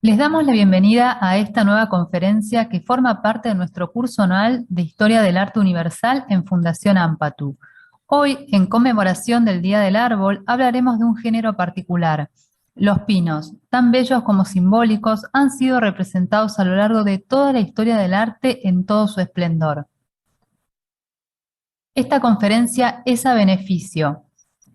Les damos la bienvenida a esta nueva conferencia que forma parte de nuestro curso anual de Historia del Arte Universal en Fundación Ampatu. Hoy, en conmemoración del Día del Árbol, hablaremos de un género particular. Los pinos, tan bellos como simbólicos, han sido representados a lo largo de toda la historia del arte en todo su esplendor. Esta conferencia es a beneficio.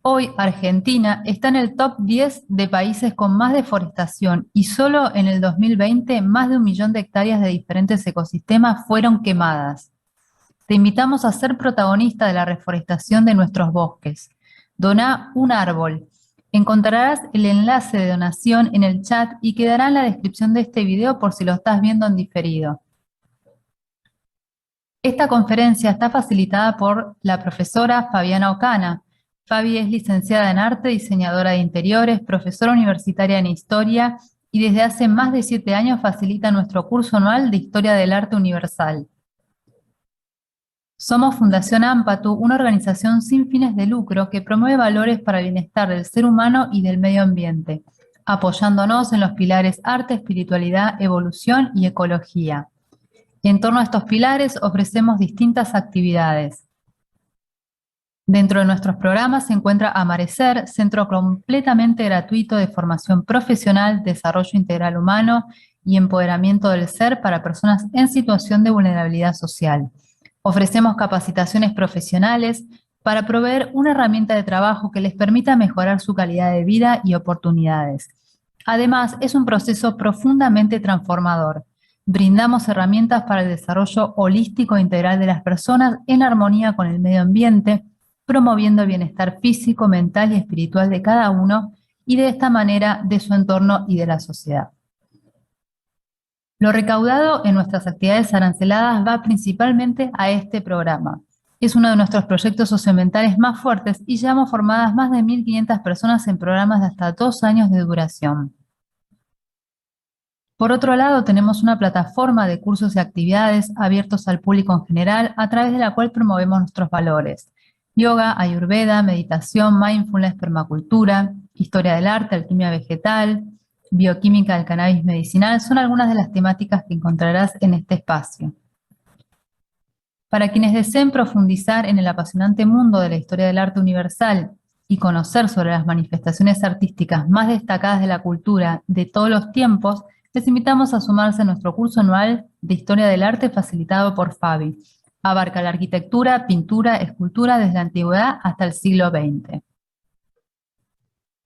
Hoy Argentina está en el top 10 de países con más deforestación y solo en el 2020 más de 1 millón de hectáreas de diferentes ecosistemas fueron quemadas. Te invitamos a ser protagonista de la reforestación de nuestros bosques. Dona un árbol. Encontrarás el enlace de donación en el chat y quedará en la descripción de este video por si lo estás viendo en diferido. Esta conferencia está facilitada por la profesora Fabiana Ocana. Fabi es licenciada en arte, diseñadora de interiores, profesora universitaria en historia y desde hace más de 7 años facilita nuestro curso anual de Historia del Arte Universal. Somos Fundación Ampatu, una organización sin fines de lucro que promueve valores para el bienestar del ser humano y del medio ambiente, apoyándonos en los pilares arte, espiritualidad, evolución y ecología. En torno a estos pilares ofrecemos distintas actividades. Dentro de nuestros programas se encuentra Amarecer, centro completamente gratuito de formación profesional, desarrollo integral humano y empoderamiento del ser para personas en situación de vulnerabilidad social. Ofrecemos capacitaciones profesionales para proveer una herramienta de trabajo que les permita mejorar su calidad de vida y oportunidades. Además, es un proceso profundamente transformador. Brindamos herramientas para el desarrollo holístico e integral de las personas en armonía con el medio ambiente, promoviendo el bienestar físico, mental y espiritual de cada uno y de esta manera de su entorno y de la sociedad. Lo recaudado en nuestras actividades aranceladas va principalmente a este programa. Es uno de nuestros proyectos socioambientales más fuertes y llevamos formadas más de 1.500 personas en programas de hasta 2 años de duración. Por otro lado, tenemos una plataforma de cursos y actividades abiertos al público en general, a través de la cual promovemos nuestros valores: yoga, ayurveda, meditación, mindfulness, permacultura, historia del arte, alquimia vegetal, bioquímica del cannabis medicinal, son algunas de las temáticas que encontrarás en este espacio. Para quienes deseen profundizar en el apasionante mundo de la historia del arte universal y conocer sobre las manifestaciones artísticas más destacadas de la cultura de todos los tiempos, les invitamos a sumarse a nuestro curso anual de Historia del Arte facilitado por Fabi. Abarca la arquitectura, pintura, escultura desde la antigüedad hasta el siglo XX.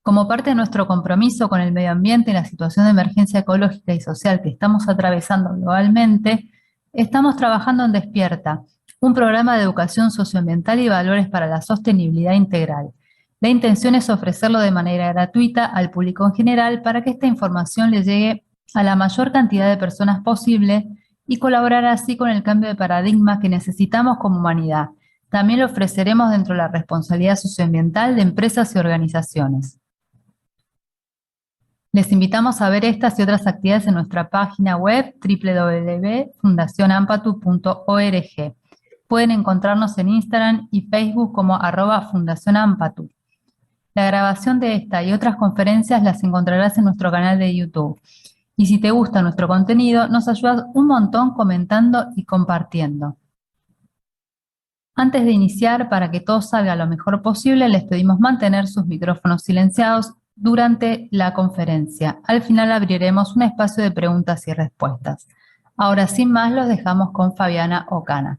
Como parte de nuestro compromiso con el medio ambiente y la situación de emergencia ecológica y social que estamos atravesando globalmente, estamos trabajando en Despierta, un programa de educación socioambiental y valores para la sostenibilidad integral. La intención es ofrecerlo de manera gratuita al público en general para que esta información le llegue a la mayor cantidad de personas posible y colaborar así con el cambio de paradigma que necesitamos como humanidad. También lo ofreceremos dentro de la responsabilidad socioambiental de empresas y organizaciones. Les invitamos a ver estas y otras actividades en nuestra página web www.fundacionampatu.org. Pueden encontrarnos en Instagram y Facebook como @fundacionampatu. La grabación de esta y otras conferencias las encontrarás en nuestro canal de YouTube. Y si te gusta nuestro contenido, nos ayudas un montón comentando y compartiendo. Antes de iniciar, para que todo salga lo mejor posible, les pedimos mantener sus micrófonos silenciados durante la conferencia. Al final abriremos un espacio de preguntas y respuestas. Ahora, sin más, los dejamos con Fabiana Ocana.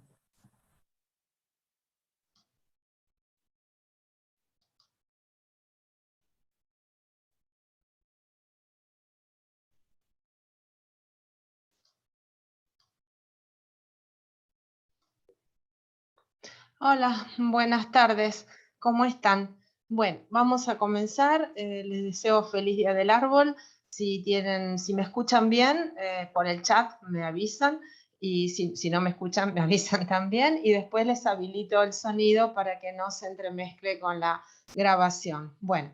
Hola, buenas tardes. ¿Cómo están? Bueno, vamos a comenzar. Les deseo feliz Día del Árbol. Si me escuchan bien, por el chat me avisan. Y si no me escuchan, me avisan también. Y después les habilito el sonido para que no se entremezcle con la grabación. Bueno,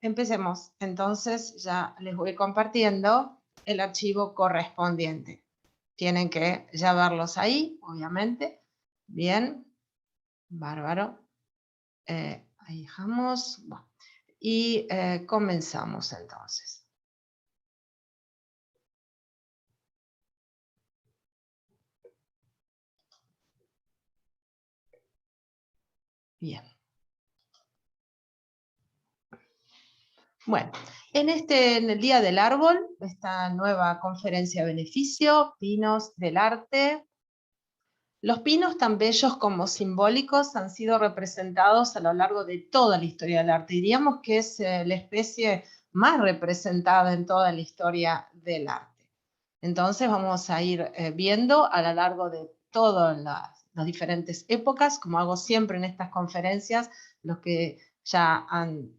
empecemos. Entonces ya les voy compartiendo el archivo correspondiente. Tienen que ya verlos ahí, obviamente. Bien, bárbaro. Ahí dejamos. Bueno, y comenzamos entonces. Bien. Bueno, en el Día del Árbol, esta nueva conferencia de beneficio, Pinos del Arte. Los pinos, tan bellos como simbólicos, han sido representados a lo largo de toda la historia del arte. Diríamos que es la especie más representada en toda la historia del arte. Entonces vamos a ir viendo a lo largo de todas las diferentes épocas, como hago siempre en estas conferencias, los que ya han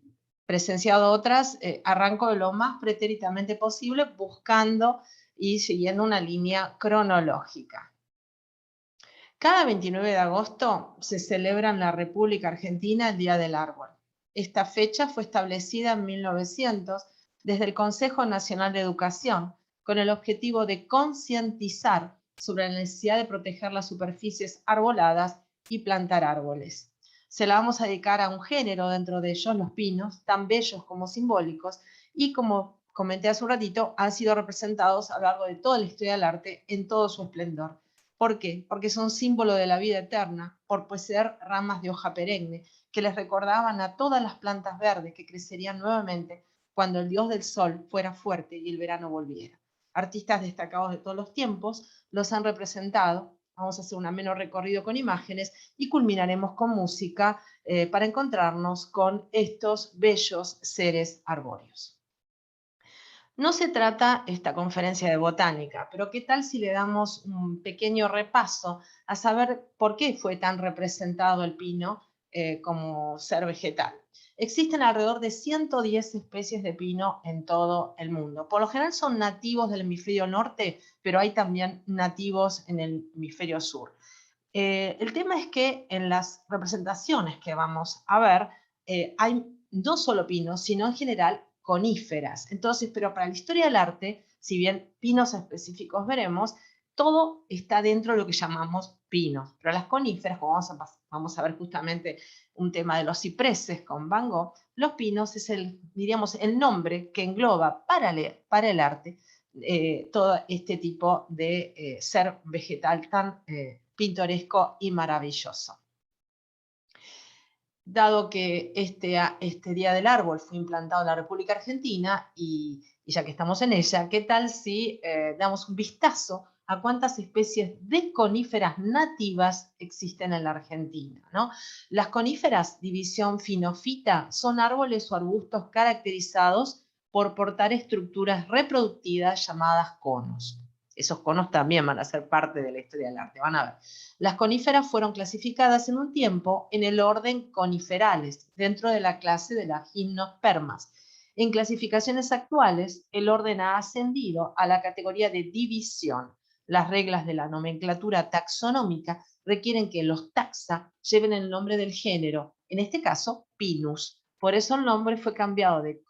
presenciado otras, arranco de lo más pretérитamente posible, buscando y siguiendo una línea cronológica. Cada 29 de agosto se celebra en la República Argentina el Día del Árbol. Esta fecha fue establecida en 1900 desde el Consejo Nacional de Educación con el objetivo de concientizar sobre la necesidad de proteger las superficies arboladas y plantar árboles. Se la vamos a dedicar a un género, dentro de ellos los pinos, tan bellos como simbólicos, y como comenté hace un ratito, han sido representados a lo largo de toda la historia del arte en todo su esplendor. ¿Por qué? Porque son símbolo de la vida eterna, por poseer ramas de hoja perenne, que les recordaban a todas las plantas verdes que crecerían nuevamente cuando el dios del sol fuera fuerte y el verano volviera. Artistas destacados de todos los tiempos los han representado. Vamos a hacer un ameno recorrido con imágenes y culminaremos con música para encontrarnos con estos bellos seres arbóreos. No se trata esta conferencia de botánica, pero ¿qué tal si le damos un pequeño repaso a saber por qué fue tan representado el pino como ser vegetal? Existen alrededor de 110 especies de pino en todo el mundo. Por lo general son nativos del hemisferio norte, pero hay también nativos en el hemisferio sur. El tema es que en las representaciones que vamos a ver hay no solo pinos, sino en general coníferas. Entonces, pero para la historia del arte, si bien pinos específicos veremos, todo está dentro de lo que llamamos pinos. Pero las coníferas, como vamos a ver justamente un tema de los cipreses con Van Gogh, los pinos es diríamos, el nombre que engloba para el arte todo este tipo de ser vegetal tan pintoresco y maravilloso. Dado que este Día del Árbol fue implantado en la República Argentina y ya que estamos en ella, ¿qué tal si damos un vistazo a cuántas especies de coníferas nativas existen en la Argentina, ¿no? Las coníferas, división Phinophyta, son árboles o arbustos caracterizados por portar estructuras reproductivas llamadas conos. Esos conos también van a ser parte de la historia del arte, van a ver. Las coníferas fueron clasificadas en un tiempo en el orden Coniferales, dentro de la clase de las gimnospermas. En clasificaciones actuales, el orden ha ascendido a la categoría de división. Las reglas de la nomenclatura taxonómica requieren que los taxa lleven el nombre del género, en este caso, Pinus. Por eso el nombre fue cambiado de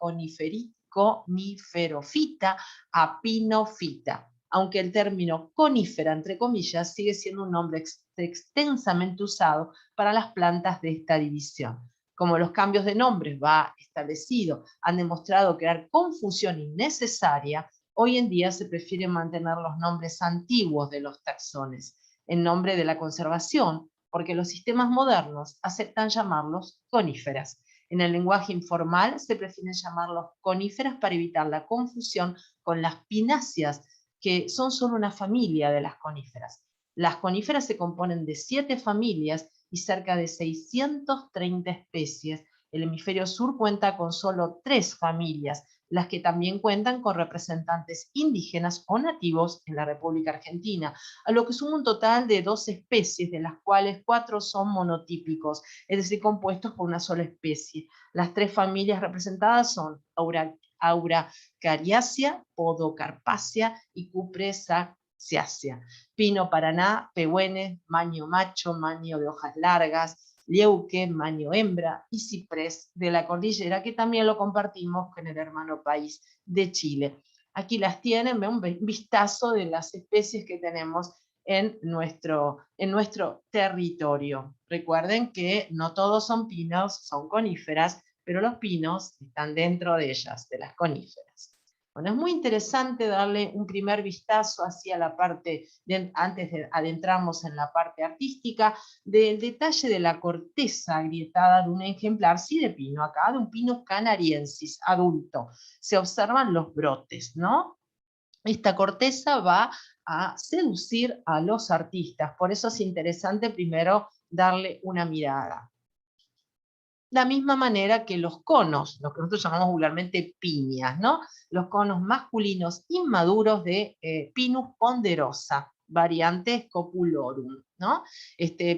coniferofita a pinofita, aunque el término conífera, entre comillas, sigue siendo un nombre extensamente usado para las plantas de esta división. Como los cambios de nombres va establecido han demostrado crear confusión innecesaria, hoy en día se prefieren mantener los nombres antiguos de los taxones, en nombre de la conservación, porque los sistemas modernos aceptan llamarlos coníferas. En el lenguaje informal se prefieren llamarlos coníferas para evitar la confusión con las pináceas, que son solo una familia de las coníferas. Las coníferas se componen de 7 familias y cerca de 630 especies. El hemisferio sur cuenta con solo 3 familias, las que también cuentan con representantes indígenas o nativos en la República Argentina, a lo que suma un total de 12 especies, de las cuales 4 son monotípicos, es decir, compuestos por una sola especie. Las 3 familias representadas son Araucariaceae, Podocarpaceae y Cupressaceae. Pino paraná, pehuene, maño macho, maño de hojas largas, lieuque, maño hembra y ciprés de la cordillera, que también lo compartimos con el hermano país de Chile. Aquí las tienen, ven un vistazo de las especies que tenemos en nuestro territorio. Recuerden que no todos son pinos, son coníferas, pero los pinos están dentro de ellas, de las coníferas. Bueno, es muy interesante darle un primer vistazo hacia la parte, antes de adentrarnos en la parte artística, del detalle de la corteza agrietada de un ejemplar, sí de pino, acá de un pino canariensis adulto. Se observan los brotes, ¿no? Esta corteza va a seducir a los artistas, por eso es interesante primero darle una mirada. La misma manera que los conos, lo que nosotros llamamos vulgarmente piñas, ¿no? Los conos masculinos inmaduros de Pinus ponderosa, variante Scopulorum, ¿no?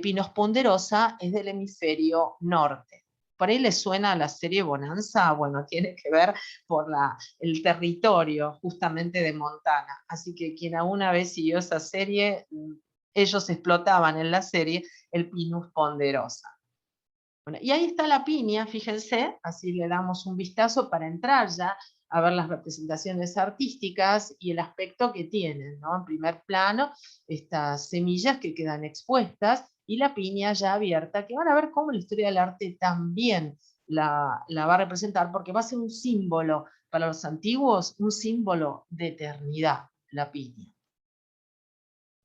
Pinus ponderosa es del hemisferio norte. Por ahí les suena a la serie Bonanza, bueno, tiene que ver por el territorio justamente de Montana. Así que quien alguna vez siguió esa serie, ellos explotaban en la serie el Pinus ponderosa. Bueno, y ahí está la piña, fíjense, así le damos un vistazo para entrar ya a ver las representaciones artísticas y el aspecto que tienen, ¿no? En primer plano, estas semillas que quedan expuestas y la piña ya abierta, que van a ver cómo la historia del arte también la va a representar, porque va a ser un símbolo para los antiguos, un símbolo de eternidad, la piña.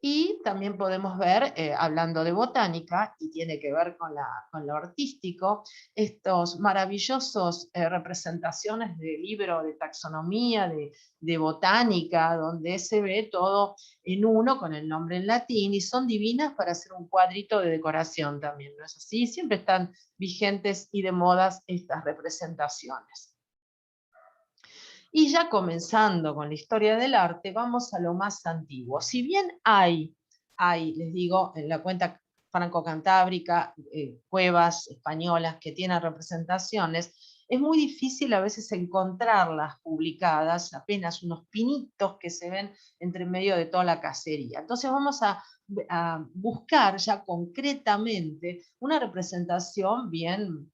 Y también podemos ver, hablando de botánica, y tiene que ver con lo artístico, estos maravillosos representaciones de libro de taxonomía, de botánica, donde se ve todo en uno con el nombre en latín, y son divinas para hacer un cuadrito de decoración también, ¿no es así? Siempre están vigentes y de modas estas representaciones. Y ya comenzando con la historia del arte, vamos a lo más antiguo. Si bien hay, les digo, en la cuenta franco-cantábrica, cuevas españolas que tienen representaciones, es muy difícil a veces encontrarlas publicadas, apenas unos pinitos que se ven entre medio de toda la cacería. Entonces vamos a buscar ya concretamente una representación bien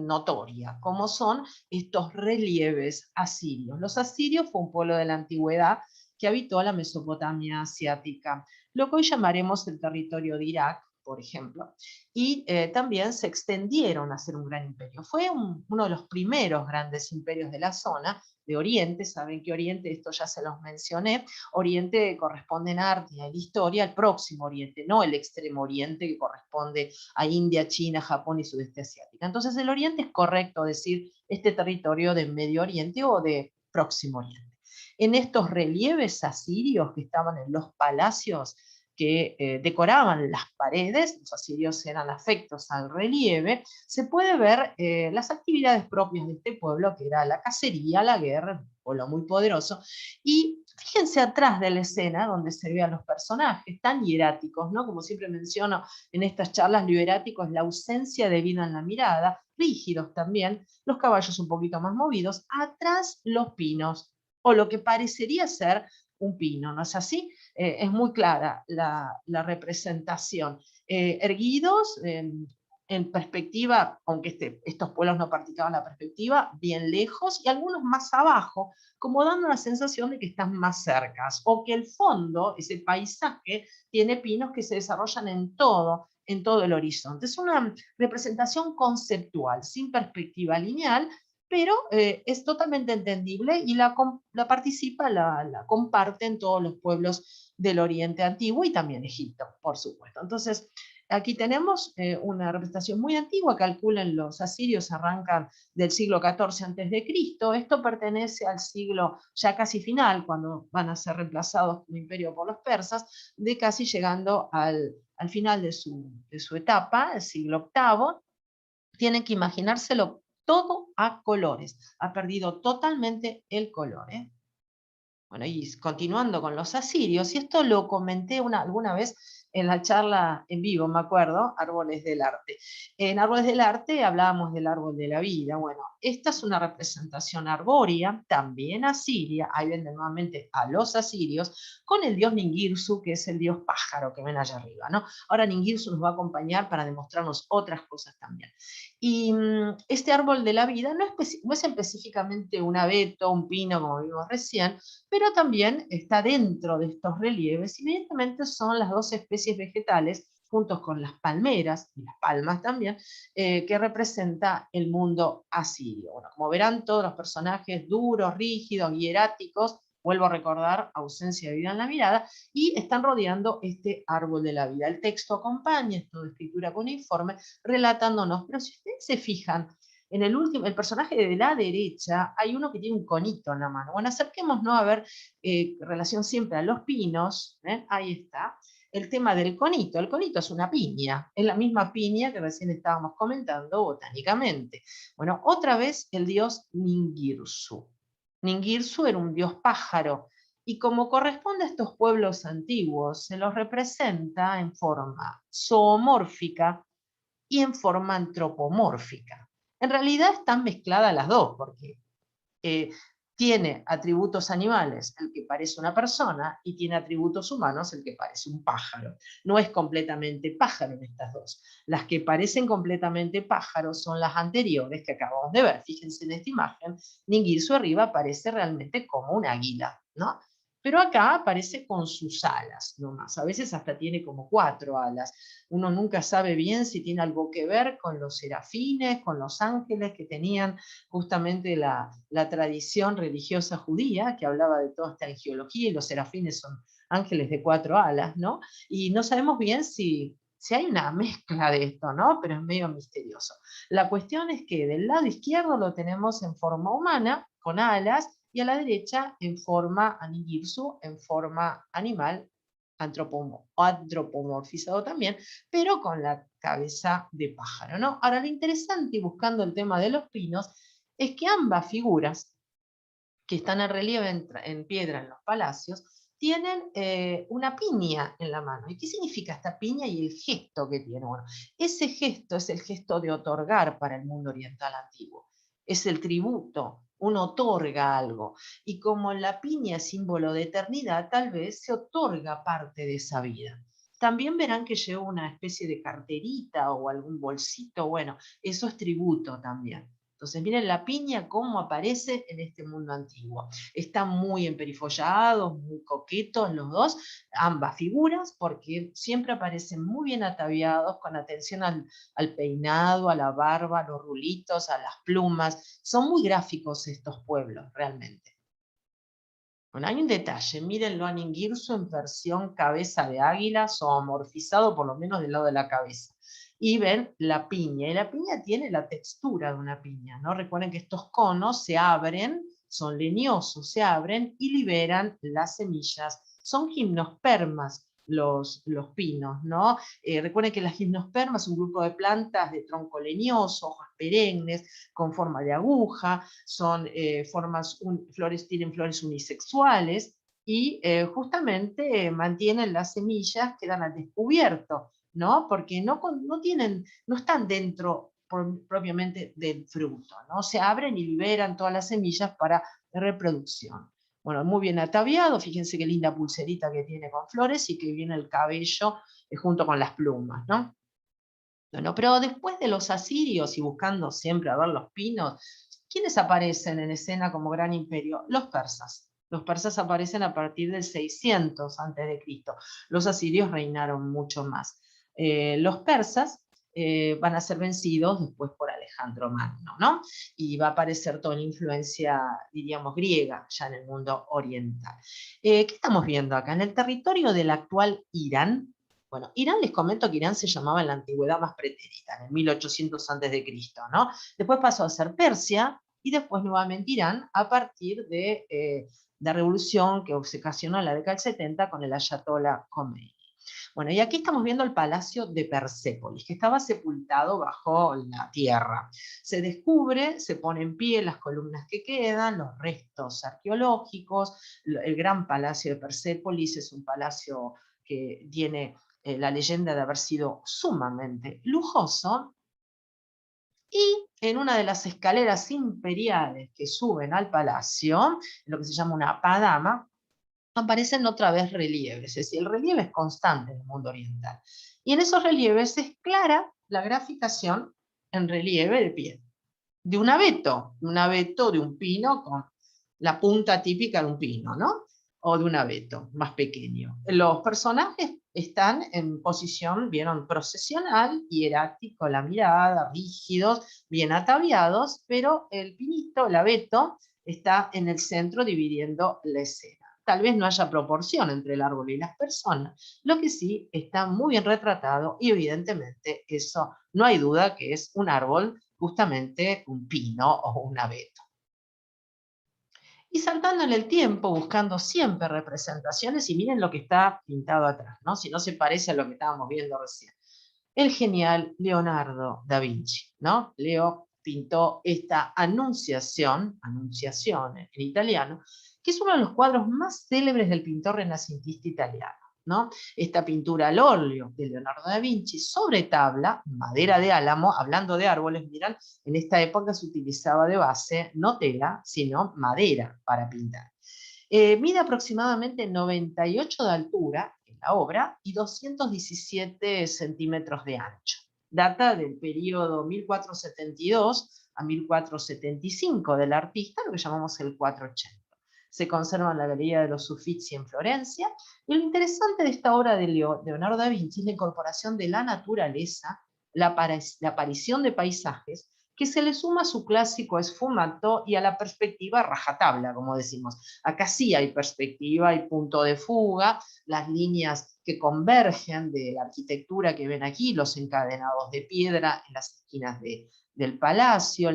notoria, como son estos relieves asirios. Los asirios fue un pueblo de la antigüedad que habitó la Mesopotamia asiática, lo que hoy llamaremos el territorio de Irak, por ejemplo, y también se extendieron a ser un gran imperio. Fue uno de los primeros grandes imperios de la zona, de Oriente. Saben que Oriente, esto ya se los mencioné, Oriente corresponde en arte y en historia al próximo Oriente, no el extremo Oriente que corresponde a India, China, Japón y Sudeste Asiático. Entonces el Oriente es correcto decir este territorio de Medio Oriente o de Próximo Oriente. En estos relieves asirios que estaban en los palacios que decoraban las paredes, los asirios eran afectos al relieve, se puede ver las actividades propias de este pueblo, que era la cacería, la guerra, un pueblo muy poderoso, y fíjense atrás de la escena donde se ve a los personajes tan hieráticos, ¿no? Como siempre menciono en estas charlas, lo hierático es la ausencia de vida en la mirada, rígidos también, los caballos un poquito más movidos, atrás los pinos, o lo que parecería ser un pino, ¿no es así? Es muy clara la representación. Erguidos, en perspectiva, aunque estos pueblos no practicaban la perspectiva, bien lejos y algunos más abajo, como dando la sensación de que están más cercas, o que el fondo, ese paisaje, tiene pinos que se desarrollan en todo el horizonte. Es una representación conceptual, sin perspectiva lineal, pero es totalmente entendible y la participa, la comparten todos los pueblos del Oriente Antiguo y también Egipto, por supuesto. Entonces, aquí tenemos una representación muy antigua, calculan los asirios, arrancan del siglo XIV a.C., esto pertenece al siglo ya casi final, cuando van a ser reemplazados como imperio por los persas, de casi llegando al final de su etapa, el siglo VIII. Tienen que imaginárselo todo a colores, ha perdido totalmente el color. Bueno, y continuando con los asirios, y esto lo comenté alguna vez en la charla en vivo, me acuerdo, Árboles del Arte. En Árboles del Arte hablábamos del árbol de la vida. Bueno, esta es una representación arbórea, también asiria, ahí ven nuevamente a los asirios, con el dios Ningirsu, que es el dios pájaro que ven allá arriba, ¿no? Ahora Ningirsu nos va a acompañar para demostrarnos otras cosas también. Y este árbol de la vida no es específicamente un abeto, un pino, como vimos recién, pero también está dentro de estos relieves, y evidentemente son las dos especies vegetales juntos con las palmeras, y las palmas también, que representa el mundo asirio. Bueno, como verán, todos los personajes duros, rígidos, hieráticos, vuelvo a recordar, ausencia de vida en la mirada, y están rodeando este árbol de la vida. El texto acompaña, es toda escritura cuneiforme, relatándonos, pero si ustedes se fijan, en el personaje de la derecha, hay uno que tiene un conito en la mano. Bueno, acerquémonos a ver, relación siempre a los pinos, ahí está, el tema del conito. El conito es una piña, es la misma piña que recién estábamos comentando botánicamente. Bueno, otra vez el dios Ningirsu. Ningirsu era un dios pájaro, y como corresponde a estos pueblos antiguos, se los representa en forma zoomórfica y en forma antropomórfica. En realidad están mezcladas las dos, porque tiene atributos animales el que parece una persona y tiene atributos humanos el que parece un pájaro. No es completamente pájaro en estas dos. Las que parecen completamente pájaros son las anteriores que acabamos de ver. Fíjense en esta imagen, Ningirsu arriba parece realmente como un águila, ¿no? Pero acá aparece con sus alas nomás. A veces hasta tiene como 4 alas. Uno nunca sabe bien si tiene algo que ver con los serafines, con los ángeles que tenían justamente la tradición religiosa judía, que hablaba de toda esta angiología, y los serafines son ángeles de 4 alas, ¿no? Y no sabemos bien si hay una mezcla de esto, ¿no? Pero es medio misterioso. La cuestión es que del lado izquierdo lo tenemos en forma humana, con alas, y a la derecha en forma Ningirsu, en forma animal, antropomorfizado también, pero con la cabeza de pájaro, ¿no? Ahora, lo interesante, y buscando el tema de los pinos, es que ambas figuras, que están en relieve en piedra en los palacios, tienen una piña en la mano. ¿Y qué significa esta piña y el gesto que tiene? Bueno, ese gesto es el gesto de otorgar para el mundo oriental antiguo. Es el tributo, uno otorga algo. Y como la piña es símbolo de eternidad, tal vez se otorga parte de esa vida. También verán que lleva una especie de carterita o algún bolsito. Bueno, eso es tributo también. Entonces miren la piña cómo aparece en este mundo antiguo. Están muy emperifollados, muy coquetos los dos, ambas figuras, porque siempre aparecen muy bien ataviados, con atención al peinado, a la barba, a los rulitos, a las plumas. Son muy gráficos estos pueblos, realmente. Bueno, hay un detalle, mírenlo a Ningirsu en versión cabeza de águila, zoomorfizado por lo menos del lado de la cabeza. Y ven la piña, y la piña tiene la textura de una piña, ¿no? Recuerden que estos conos se abren, son leñosos, se abren y liberan las semillas. Son gimnospermas los pinos, ¿no? Recuerden que las gimnospermas es un grupo de plantas de tronco leñoso, hojas perennes, con forma de aguja, son tienen flores unisexuales, y justamente mantienen las semillas, quedan al descubierto, ¿no? Porque no están dentro propiamente del fruto, ¿no? Se abren y liberan todas las semillas para reproducción. Bueno, muy bien ataviado, fíjense qué linda pulserita que tiene con flores, y que viene el cabello junto con las plumas, ¿no? Bueno, pero después de los asirios, y buscando siempre a ver los pinos, ¿quiénes aparecen en escena como gran imperio? Los persas. Los persas aparecen a partir del 600 a.C. Los asirios reinaron mucho más. Los persas van a ser vencidos después por Alejandro Magno, ¿no? Y va a aparecer toda la influencia, diríamos, griega ya en el mundo oriental. ¿Qué estamos viendo acá? En el territorio del actual Irán. Bueno, Irán, les comento que Irán se llamaba en la antigüedad más pretérita, en el 1800 a.C., ¿no? Después pasó a ser Persia, y después nuevamente Irán, a partir de la revolución que se ocasionó en la década del 70 con el Ayatollah Khomeini. Bueno, y aquí estamos viendo el palacio de Persépolis, que estaba sepultado bajo la tierra. Se descubre, se pone en pie las columnas que quedan, los restos arqueológicos. El gran palacio de Persépolis es un palacio que tiene la leyenda de haber sido sumamente lujoso, y en una de las escaleras imperiales que suben al palacio, lo que se llama una padama, aparecen otra vez relieves. Es decir, el relieve es constante en el mundo oriental, y en esos relieves es clara la graficación en relieve de pie, de un abeto de un pino con la punta típica de un pino, ¿no? O de un abeto más pequeño. Los personajes están en posición, vieron, procesional, hierático, la mirada, rígidos, bien ataviados, pero el pinito, el abeto, está en el centro dividiendo la escena. Tal vez no haya proporción entre el árbol y las personas, lo que sí está muy bien retratado y evidentemente eso no hay duda que es un árbol, justamente un pino o un abeto. Y saltando en el tiempo, buscando siempre representaciones, y miren lo que está pintado atrás, ¿no? Si no se parece a lo que estábamos viendo recién. El genial Leonardo da Vinci, ¿no? Leo pintó esta Anunciación en italiano, que es uno de los cuadros más célebres del pintor renacentista italiano, ¿no? Esta pintura al óleo de Leonardo da Vinci sobre tabla, madera de álamo, hablando de árboles, miran, en esta época se utilizaba de base no tela, sino madera para pintar. Mide aproximadamente 98 de altura en la obra y 217 centímetros de ancho. Data del periodo 1472 a 1475 del artista, lo que llamamos el 480. Se conserva en la Galería de los Uffizi en Florencia. Y lo interesante de esta obra de Leonardo da Vinci es la incorporación de la naturaleza, la aparición de paisajes, que se le suma a su clásico esfumato y a la perspectiva rajatabla, como decimos. Acá sí hay perspectiva, hay punto de fuga, las líneas que convergen de la arquitectura que ven aquí, los encadenados de piedra en las esquinas del palacio,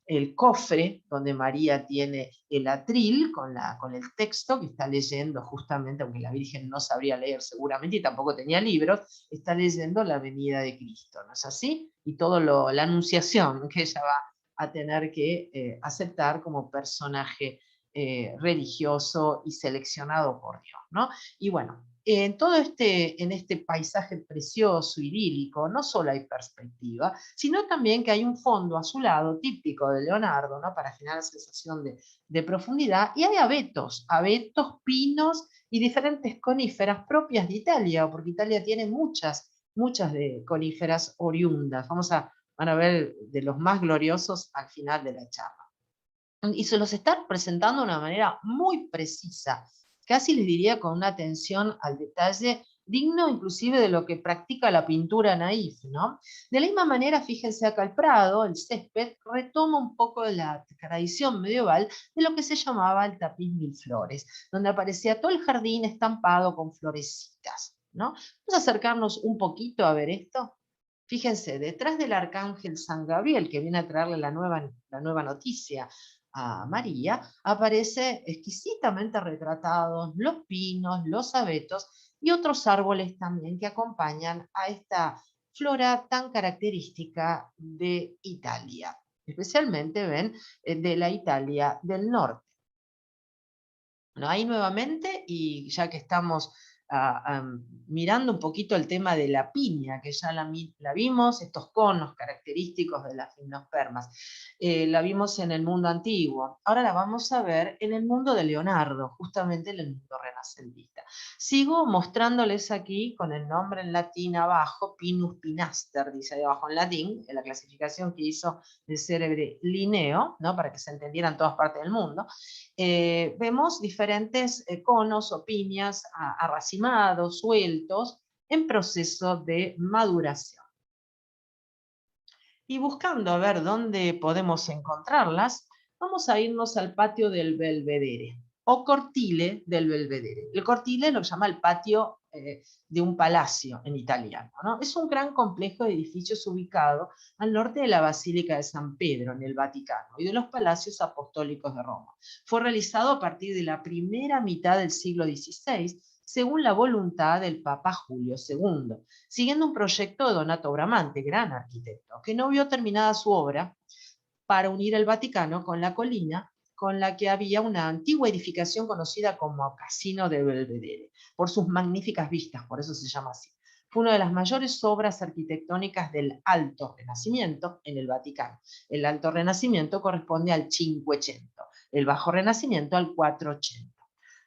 el cofre donde María tiene el atril con el texto que está leyendo justamente, aunque la Virgen no sabría leer seguramente y tampoco tenía libros, está leyendo la venida de Cristo, ¿no es así? Y toda la anunciación que ella va a tener que aceptar como personaje religioso y seleccionado por Dios, ¿no? Y bueno, en este paisaje precioso, idílico, no solo hay perspectiva, sino también que hay un fondo azulado típico de Leonardo, ¿no? Para generar la sensación de profundidad, y hay abetos, pinos y diferentes coníferas propias de Italia, porque Italia tiene muchas de coníferas oriundas. Van a ver de los más gloriosos al final de la charla. Y se los está presentando de una manera muy precisa, casi les diría con una atención al detalle digno inclusive de lo que practica la pintura naif, ¿no? De la misma manera, fíjense acá el prado, el césped, retoma un poco de la tradición medieval de lo que se llamaba el tapiz mil flores, donde aparecía todo el jardín estampado con florecitas, ¿no? Vamos a acercarnos un poquito a ver esto. Fíjense, detrás del arcángel San Gabriel, que viene a traerle la nueva noticia a María, aparece exquisitamente retratados los pinos, los abetos y otros árboles también que acompañan a esta flora tan característica de Italia, especialmente, ven, de la Italia del norte. Bueno, ahí nuevamente, y ya que estamos mirando un poquito el tema de la piña, que ya la vimos, estos conos característicos de las gimnospermas, la vimos en el mundo antiguo, ahora la vamos a ver en el mundo de Leonardo, justamente en el mundo renacentista. Sigo mostrándoles aquí con el nombre en latín abajo, Pinus pinaster, dice ahí abajo en latín, en la clasificación que hizo el célebre Linneo, ¿no? Para que se entendiera en todas partes del mundo. Vemos diferentes conos o piñas arracimados, sueltos, en proceso de maduración. Y buscando a ver dónde podemos encontrarlas, vamos a irnos al patio del Belvedere, o cortile del Belvedere. El cortile lo llama el patio de un palacio en italiano, ¿no? Es un gran complejo de edificios ubicado al norte de la Basílica de San Pedro, en el Vaticano, y de los palacios apostólicos de Roma. Fue realizado a partir de la primera mitad del siglo XVI, según la voluntad del Papa Julio II, siguiendo un proyecto de Donato Bramante, gran arquitecto, que no vio terminada su obra para unir el Vaticano con la colina con la que había una antigua edificación conocida como Casino de Belvedere, por sus magníficas vistas, por eso se llama así. Fue una de las mayores obras arquitectónicas del Alto Renacimiento en el Vaticano. El Alto Renacimiento corresponde al 500, el Bajo Renacimiento al 480.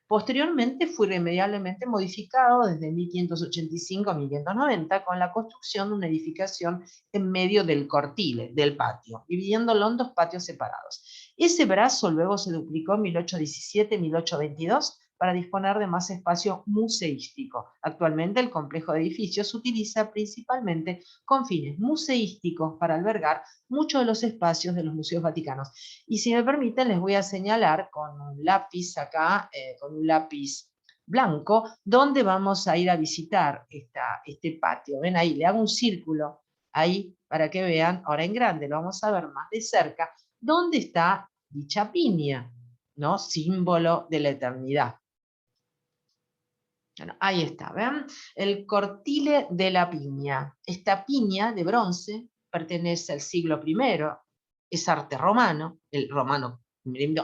Posteriormente fue irremediablemente modificado desde 1585 a 1590 con la construcción de una edificación en medio del cortile, del patio, dividiéndolo en dos patios separados. Ese brazo luego se duplicó en 1817-1822 para disponer de más espacio museístico. Actualmente el complejo de edificios se utiliza principalmente con fines museísticos para albergar muchos de los espacios de los museos vaticanos. Y si me permiten, les voy a señalar con un lápiz acá, con un lápiz blanco, donde vamos a ir a visitar este patio. Ven ahí, le hago un círculo ahí para que vean, ahora en grande, lo vamos a ver más de cerca, dónde está dicha piña, ¿no? Símbolo de la eternidad. Bueno, ahí está, ¿ven? El cortile de la piña. Esta piña de bronce pertenece al siglo I, es arte romano, el romano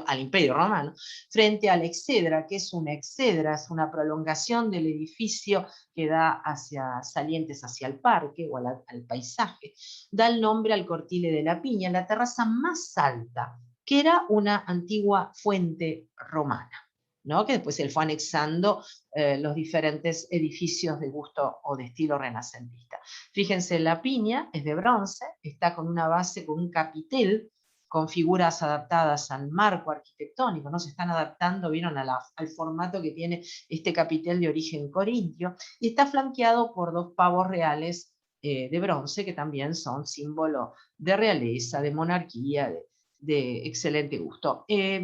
al Imperio Romano, frente a la exedra, que es una exedra, es una prolongación del edificio que da hacia salientes hacia el parque o al paisaje, da el nombre al cortile de la piña, la terraza más alta, que era una antigua fuente romana, ¿no? Que después él fue anexando los diferentes edificios de gusto o de estilo renacentista. Fíjense, la piña es de bronce, está con una base, con un capitel, con figuras adaptadas al marco arquitectónico, ¿no? Se están adaptando, vieron, al formato que tiene este capitel de origen corintio, y está flanqueado por dos pavos reales de bronce, que también son símbolo de realeza, de monarquía, de excelente gusto.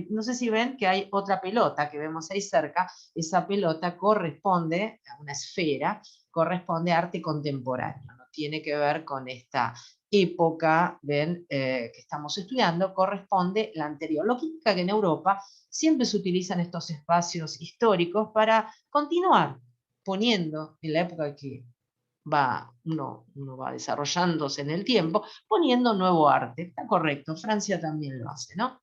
No sé si ven que hay otra pelota que vemos ahí cerca. Esa pelota corresponde a una esfera, corresponde a arte contemporáneo, no tiene que ver con esta época, ven, que estamos estudiando, corresponde la anterior. Lo que indica que en Europa siempre se utilizan estos espacios históricos para continuar poniendo, en la época que uno va desarrollándose en el tiempo, poniendo nuevo arte. Está correcto, Francia también lo hace, ¿no?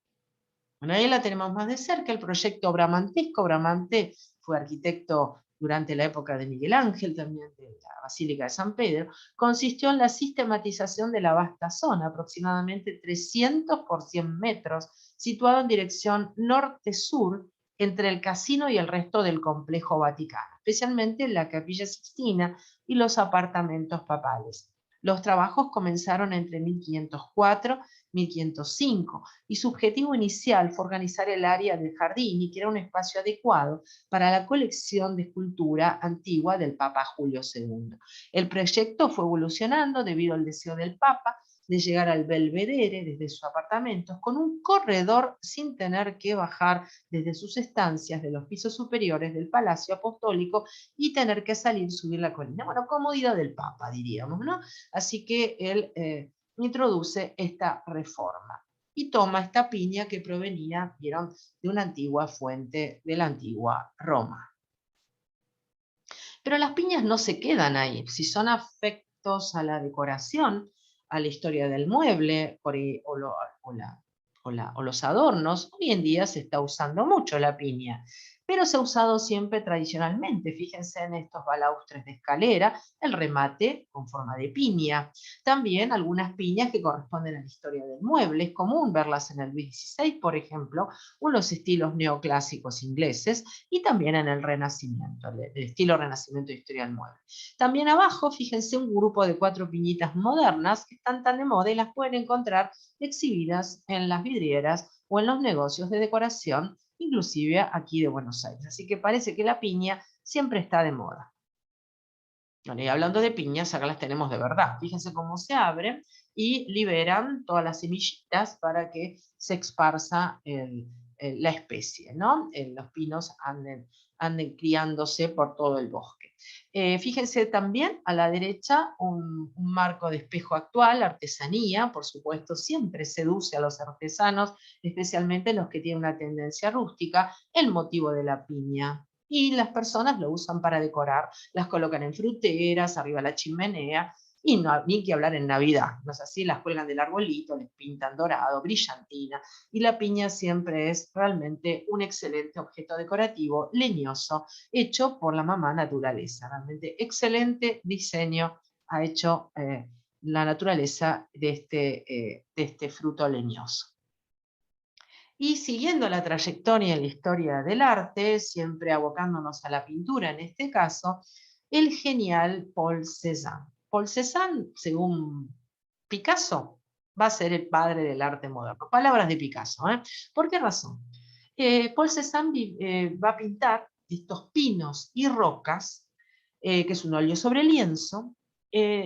Bueno, ahí la tenemos más de cerca, el proyecto bramantesco. Bramante fue arquitecto durante la época de Miguel Ángel, también de la Basílica de San Pedro. Consistió en la sistematización de la vasta zona, aproximadamente 300 por 100 metros, situado en dirección norte-sur, entre el casino y el resto del complejo vaticano, especialmente la Capilla Sixtina y los apartamentos papales. Los trabajos comenzaron entre 1504 y 1505, y su objetivo inicial fue organizar el área del jardín y crear un espacio adecuado para la colección de escultura antigua del Papa Julio II. El proyecto fue evolucionando debido al deseo del Papa de llegar al Belvedere desde sus apartamentos con un corredor sin tener que bajar desde sus estancias de los pisos superiores del Palacio Apostólico y tener que subir la colina. Bueno, comodidad del Papa, diríamos, ¿no? Así que él introduce esta reforma y toma esta piña que provenía, vieron, de una antigua fuente de la antigua Roma. Pero las piñas no se quedan ahí. Si son afectos a la decoración, a la historia del mueble o los adornos, hoy en día se está usando mucho la piña, pero se ha usado siempre tradicionalmente. Fíjense en estos balaustres de escalera, el remate con forma de piña. También algunas piñas que corresponden a la historia del mueble. Es común verlas en el Luis XVI, por ejemplo, o en los estilos neoclásicos ingleses, y también en el Renacimiento, el estilo Renacimiento de historia del mueble. También abajo, fíjense, un grupo de 4 piñitas modernas que están tan de moda y las pueden encontrar exhibidas en las vidrieras o en los negocios de decoración, inclusive aquí de Buenos Aires. Así que parece que la piña siempre está de moda. Bueno, y hablando de piñas, acá las tenemos de verdad. Fíjense cómo se abren y liberan todas las semillitas para que se esparza la especie, ¿no? Los pinos anden criándose por todo el bosque. Fíjense también a la derecha un marco de espejo actual, artesanía, por supuesto, siempre seduce a los artesanos, especialmente los que tienen una tendencia rústica, el motivo de la piña. Y las personas lo usan para decorar, las colocan en fruteras, arriba de la chimenea, y no, ni que hablar en Navidad, no es así, las cuelgan del arbolito, les pintan dorado, brillantina, y la piña siempre es realmente un excelente objeto decorativo, leñoso, hecho por la mamá naturaleza. Realmente excelente diseño ha hecho la naturaleza de este fruto leñoso. Y siguiendo la trayectoria en la historia del arte, siempre abocándonos a la pintura en este caso, el genial Paul Cézanne. Paul Cézanne, según Picasso, va a ser el padre del arte moderno. Palabras de Picasso, ¿eh? ¿Por qué razón? Paul Cézanne va a pintar de estos pinos y rocas, que es un óleo sobre lienzo,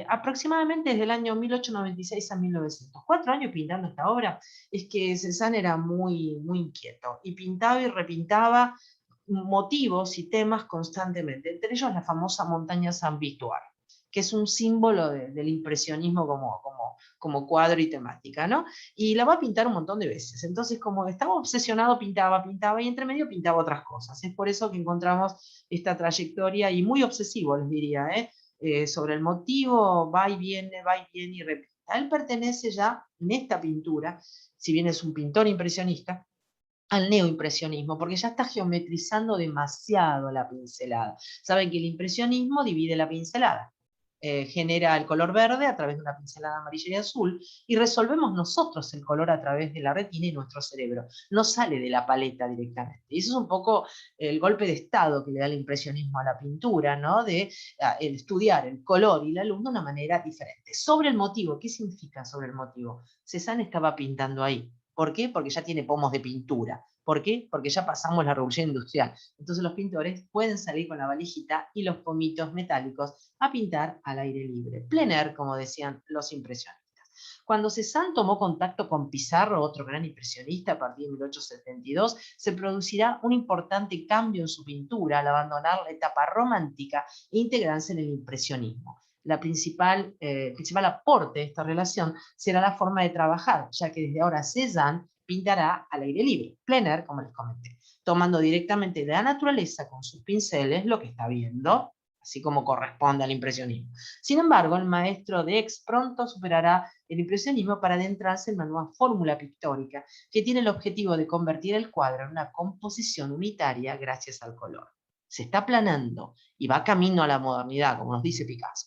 aproximadamente desde el año 1896 a 1900. 4 años pintando esta obra. Es que Cézanne era muy, muy inquieto y pintaba y repintaba motivos y temas constantemente, entre ellos la famosa montaña Saint Victoire, que es un símbolo del impresionismo como cuadro y temática, ¿no? Y la va a pintar un montón de veces. Entonces, como estaba obsesionado, pintaba, y entre medio pintaba otras cosas. Es por eso que encontramos esta trayectoria, y muy obsesivo, les diría, sobre el motivo, va y viene y repite. Él pertenece ya en esta pintura, si bien es un pintor impresionista, al neoimpresionismo, porque ya está geometrizando demasiado la pincelada. Saben que el impresionismo divide la pincelada, genera el color verde a través de una pincelada amarilla y azul, y resolvemos nosotros el color a través de la retina y nuestro cerebro. No sale de la paleta directamente. Y eso es un poco el golpe de estado que le da el impresionismo a la pintura, ¿no? De el estudiar el color y la luz de una manera diferente. Sobre el motivo, ¿qué significa sobre el motivo? Cézanne estaba pintando ahí. ¿Por qué? Porque ya tiene pomos de pintura. ¿Por qué? Porque ya pasamos la revolución industrial. Entonces los pintores pueden salir con la valijita y los pomitos metálicos a pintar al aire libre. Plein air, como decían los impresionistas. Cuando Cézanne tomó contacto con Pizarro, otro gran impresionista, a partir de 1872, se producirá un importante cambio en su pintura al abandonar la etapa romántica e integrarse en el impresionismo. El principal aporte de esta relación será la forma de trabajar, ya que desde ahora Cézanne pintará al aire libre, plein air, como les comenté, tomando directamente de la naturaleza con sus pinceles lo que está viendo, así como corresponde al impresionismo. Sin embargo, el maestro de Aix pronto superará el impresionismo para adentrarse en una nueva fórmula pictórica que tiene el objetivo de convertir el cuadro en una composición unitaria gracias al color. Se está aplanando y va camino a la modernidad, como nos dice Picasso.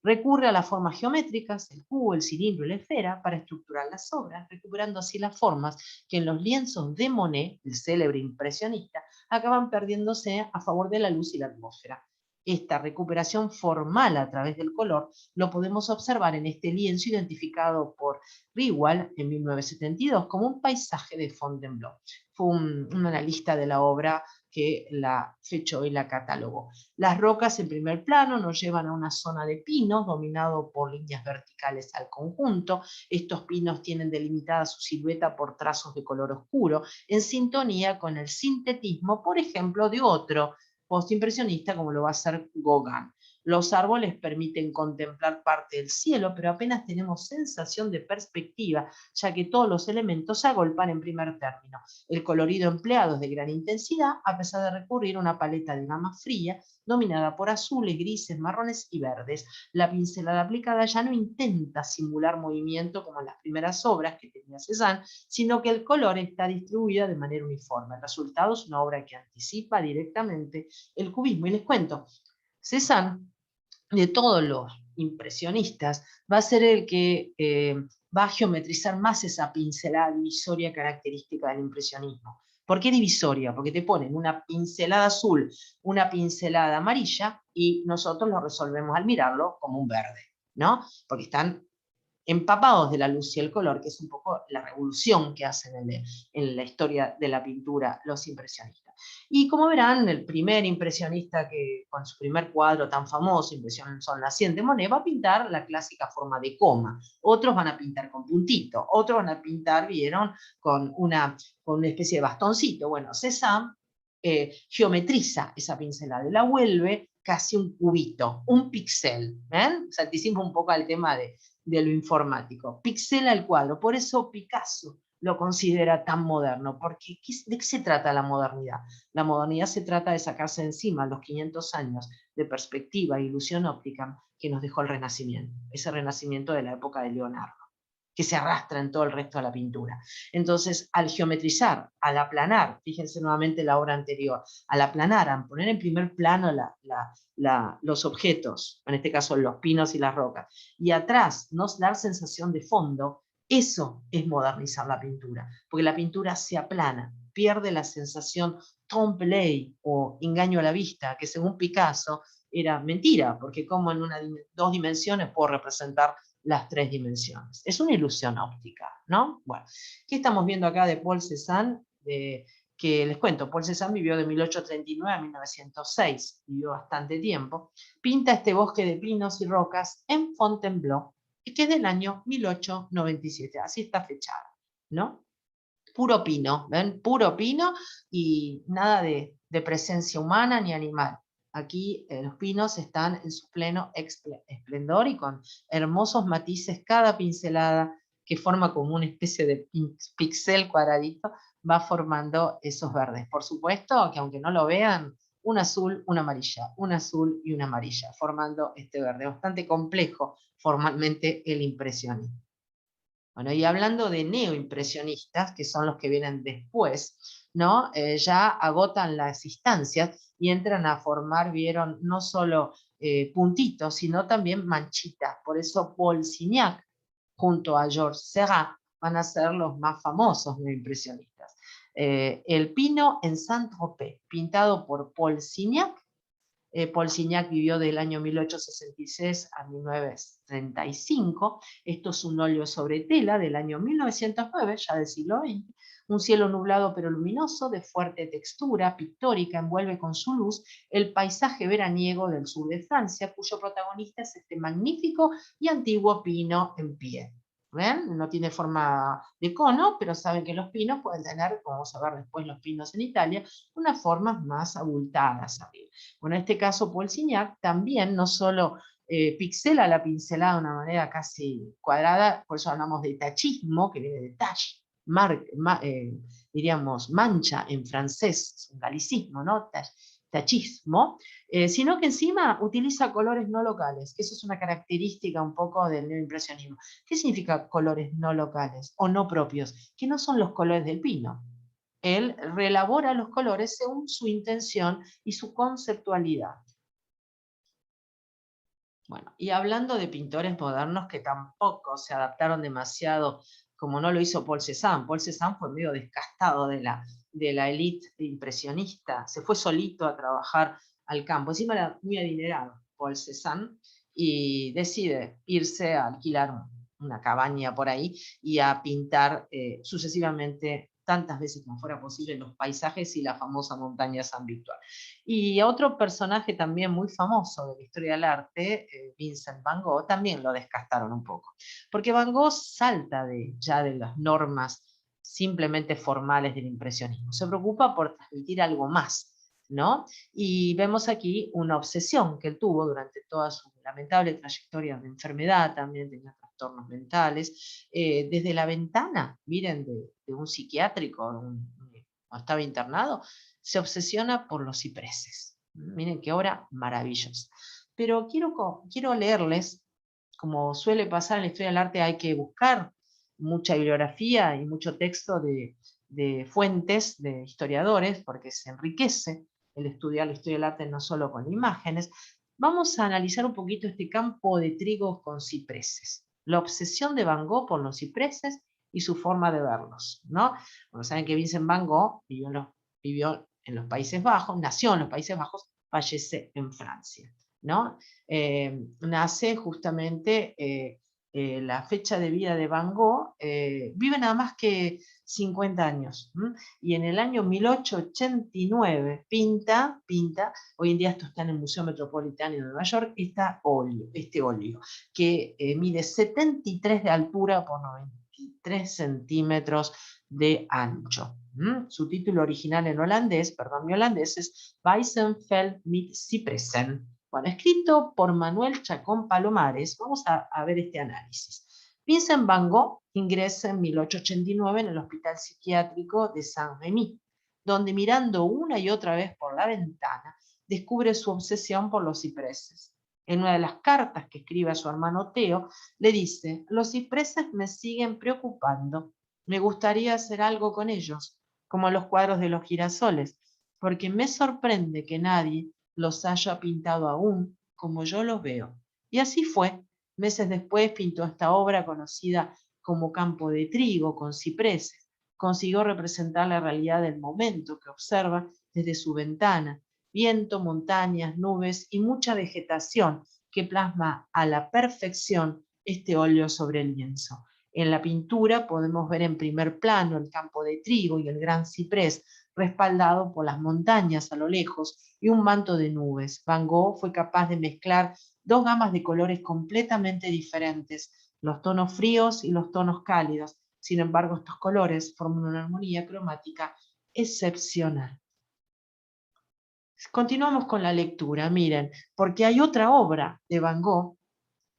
Recurre a las formas geométricas, el cubo, el cilindro y la esfera, para estructurar las obras, recuperando así las formas que en los lienzos de Monet, el célebre impresionista, acaban perdiéndose a favor de la luz y la atmósfera. Esta recuperación formal a través del color lo podemos observar en este lienzo identificado por Riwal en 1972 como un paisaje de Fontainebleau. Fue un analista de la obra que la fechó y la catalogó. Las rocas en primer plano nos llevan a una zona de pinos dominado por líneas verticales al conjunto. Estos pinos tienen delimitada su silueta por trazos de color oscuro, en sintonía con el sintetismo, por ejemplo, de otro postimpresionista como lo va a hacer Gauguin. Los árboles permiten contemplar parte del cielo, pero apenas tenemos sensación de perspectiva, ya que todos los elementos se agolpan en primer término. El colorido empleado es de gran intensidad, a pesar de recurrir a una paleta de gama fría, dominada por azules, grises, marrones y verdes. La pincelada aplicada ya no intenta simular movimiento como en las primeras obras que tenía Cézanne, sino que el color está distribuido de manera uniforme. El resultado es una obra que anticipa directamente el cubismo. Y les cuento, Cézanne, de todos los impresionistas, va a ser el que va a geometrizar más esa pincelada divisoria característica del impresionismo. ¿Por qué divisoria? Porque te ponen una pincelada azul, una pincelada amarilla, y nosotros lo resolvemos al mirarlo como un verde, ¿no? Porque están empapados de la luz y el color, que es un poco la revolución que hacen en la historia de la pintura los impresionistas. Y como verán, el primer impresionista que con su primer cuadro tan famoso, Impresión Sol Naciente, Monet, va a pintar la clásica forma de coma. Otros van a pintar con puntito, otros van a pintar, vieron, con una especie de bastoncito. Bueno, Cézanne geometriza esa pincelada y la vuelve casi un cubito, un pixel. ¿Ven? Se anticipa un poco al tema de lo informático. Pixela el cuadro. Por eso Picasso lo considera tan moderno, porque ¿de qué se trata la modernidad? La modernidad se trata de sacarse encima los 500 años de perspectiva e ilusión óptica que nos dejó el Renacimiento, ese Renacimiento de la época de Leonardo, que se arrastra en todo el resto de la pintura. Entonces, al geometrizar, al aplanar, fíjense nuevamente la obra anterior, al aplanar, al poner en primer plano los objetos, en este caso los pinos y las rocas, y atrás nos dar sensación de fondo, eso es modernizar la pintura, porque la pintura se aplana, pierde la sensación trompe-l'œil o engaño a la vista, que según Picasso era mentira, porque como en dos dimensiones puedo representar las 3 dimensiones. Es una ilusión óptica, ¿no? Bueno, ¿qué estamos viendo acá de Paul Cézanne? Que que les cuento, Paul Cézanne vivió de 1839 a 1906, vivió bastante tiempo, pinta este bosque de pinos y rocas en Fontainebleau, que es del año 1897, así está fechada, ¿no? Puro pino, ¿ven? Puro pino y nada de presencia humana ni animal. Aquí los pinos están en su pleno esplendor y con hermosos matices, cada pincelada que forma como una especie de pixel cuadradito, va formando esos verdes. Por supuesto que aunque no lo vean, un azul, una amarilla, un azul y una amarilla, formando este verde. Bastante complejo formalmente el impresionismo. Bueno, y hablando de neoimpresionistas, que son los que vienen después, ¿no? Ya agotan las instancias y entran a formar, vieron, no solo puntitos, sino también manchitas. Por eso Paul Signac, junto a Georges Seurat, van a ser los más famosos neoimpresionistas. El pino en Saint-Tropez, pintado por Paul Signac. Paul Signac vivió del año 1866 a 1935. Esto es un óleo sobre tela del año 1909, ya del siglo XX. Un cielo nublado pero luminoso, de fuerte textura pictórica, envuelve con su luz el paisaje veraniego del sur de Francia, cuyo protagonista es este magnífico y antiguo pino en pie. ¿Ven? No tiene forma de cono, pero saben que los pinos pueden tener, como vamos a ver después los pinos en Italia, unas formas más abultadas arriba. Bueno, en este caso Paul Signac también no solo pixela la pincelada de una manera casi cuadrada, por eso hablamos de tachismo, que viene de tach, diríamos mancha en francés, es un galicismo, ¿no? Tachismo, sino que encima utiliza colores no locales, que eso es una característica un poco del neoimpresionismo. ¿Qué significa colores no locales o no propios? Que no son los colores del pino. Él reelabora los colores según su intención y su conceptualidad. Bueno, y hablando de pintores modernos que tampoco se adaptaron demasiado, como no lo hizo Paul Cézanne. Paul Cézanne fue medio descastado de la élite impresionista, se fue solito a trabajar al campo. Encima era muy adinerado Paul Cézanne y decide irse a alquilar una cabaña por ahí y a pintar sucesivamente tantas veces como fuera posible los paisajes y la famosa montaña San Victor. Y otro personaje también muy famoso de la historia del arte, Vincent Van Gogh, también lo descastaron un poco, porque Van Gogh salta ya de las normas simplemente formales del impresionismo, se preocupa por transmitir algo más, ¿no? Y vemos aquí una obsesión que él tuvo durante toda su lamentable trayectoria de enfermedad, también tenía trastornos mentales, desde la ventana, miren, de un psiquiátrico, cuando estaba internado, se obsesiona por los cipreses. Miren qué obra maravillosa. Pero quiero leerles, como suele pasar en la historia del arte, hay que buscar mucha bibliografía y mucho texto de fuentes, de historiadores, porque se enriquece el estudiar la historia del arte no solo con imágenes. Vamos a analizar un poquito este campo de trigo con cipreses, la obsesión de Van Gogh por los cipreses y su forma de verlos, ¿no? Bueno, saben que Vincent Van Gogh vivió en los Países Bajos, nació en los Países Bajos, fallece en Francia, ¿no? Nace justamente la fecha de vida de Van Gogh, vive nada más que 50 años, y en el año 1889 pinta, hoy en día esto está en el Museo Metropolitano de Nueva York, este óleo, que mide 73 de altura por 93 centímetros de ancho. Su título original en holandés, perdón, mi holandés es Weissenfeld mit Cypressen. Bueno, escrito por Manuel Chacón Palomares, vamos a ver este análisis. Vincent Van Gogh ingresa en 1889 en el Hospital Psiquiátrico de Saint-Rémy, donde mirando una y otra vez por la ventana, descubre su obsesión por los cipreses. En una de las cartas que escribe a su hermano Theo, le dice: los cipreses me siguen preocupando, me gustaría hacer algo con ellos, como los cuadros de los girasoles, porque me sorprende que nadie los haya pintado aún como yo los veo. Y así fue. Meses después pintó esta obra conocida como Campo de Trigo con cipreses. Consiguió representar la realidad del momento que observa desde su ventana: viento, montañas, nubes y mucha vegetación que plasma a la perfección este óleo sobre el lienzo. En la pintura podemos ver en primer plano el campo de trigo y el gran ciprés, respaldado por las montañas a lo lejos y un manto de nubes. Van Gogh fue capaz de mezclar dos gamas de colores completamente diferentes, los tonos fríos y los tonos cálidos. Sin embargo, estos colores forman una armonía cromática excepcional. Continuamos con la lectura, miren, porque hay otra obra de Van Gogh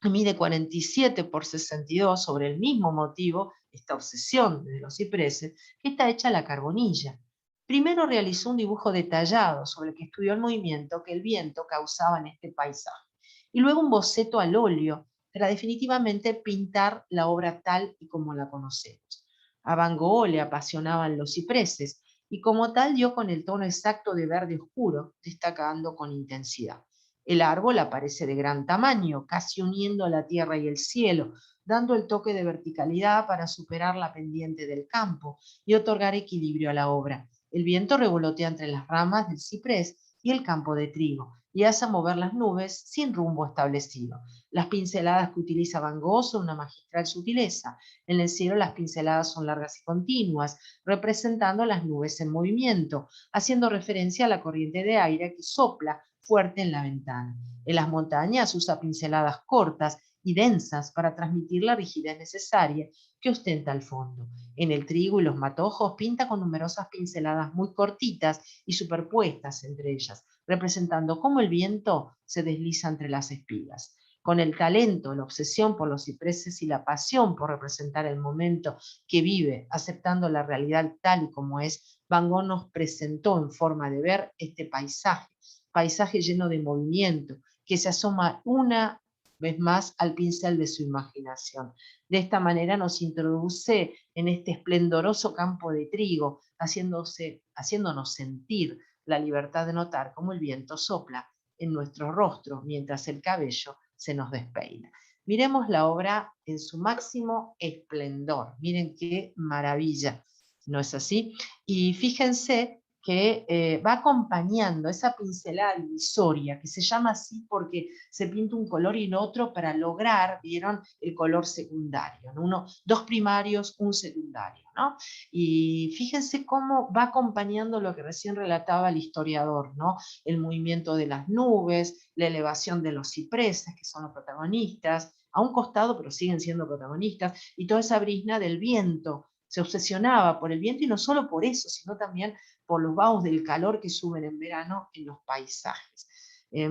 que mide 47 por 62 sobre el mismo motivo, esta obsesión de los cipreses, que está hecha a la carbonilla. Primero realizó un dibujo detallado sobre el que estudió el movimiento que el viento causaba en este paisaje, y luego un boceto al óleo para definitivamente pintar la obra tal y como la conocemos. A Van Gogh le apasionaban los cipreses, y como tal dio con el tono exacto de verde oscuro, destacando con intensidad. El árbol aparece de gran tamaño, casi uniendo la tierra y el cielo, dando el toque de verticalidad para superar la pendiente del campo y otorgar equilibrio a la obra. El viento revolotea entre las ramas del ciprés y el campo de trigo, y hace mover las nubes sin rumbo establecido. Las pinceladas que utiliza Van Gogh son una magistral sutileza. En el cielo las pinceladas son largas y continuas, representando las nubes en movimiento, haciendo referencia a la corriente de aire que sopla fuerte en la ventana. En las montañas usa pinceladas cortas y densas para transmitir la rigidez necesaria que ostenta el fondo. En el trigo y los matojos pinta con numerosas pinceladas muy cortitas y superpuestas entre ellas, representando cómo el viento se desliza entre las espigas. Con el talento, la obsesión por los cipreses y la pasión por representar el momento que vive, aceptando la realidad tal y como es, Van Gogh nos presentó en forma de ver este paisaje lleno de movimiento, que se asoma una vez más al pincel de su imaginación. De esta manera nos introduce en este esplendoroso campo de trigo, haciéndonos sentir la libertad de notar cómo el viento sopla en nuestro rostro mientras el cabello se nos despeina. Miremos la obra en su máximo esplendor. Miren qué maravilla, ¿no es así? Y fíjense que va acompañando esa pincelada divisoria, que se llama así porque se pinta un color y el otro para lograr, vieron, el color secundario, ¿no? Dos primarios, un secundario, ¿no? Y fíjense cómo va acompañando lo que recién relataba el historiador, ¿no? El movimiento de las nubes, la elevación de los cipreses, que son los protagonistas, a un costado, pero siguen siendo protagonistas, y toda esa brisna del viento. Se obsesionaba por el viento, y no solo por eso, sino también por los vahos del calor que suben en verano en los paisajes.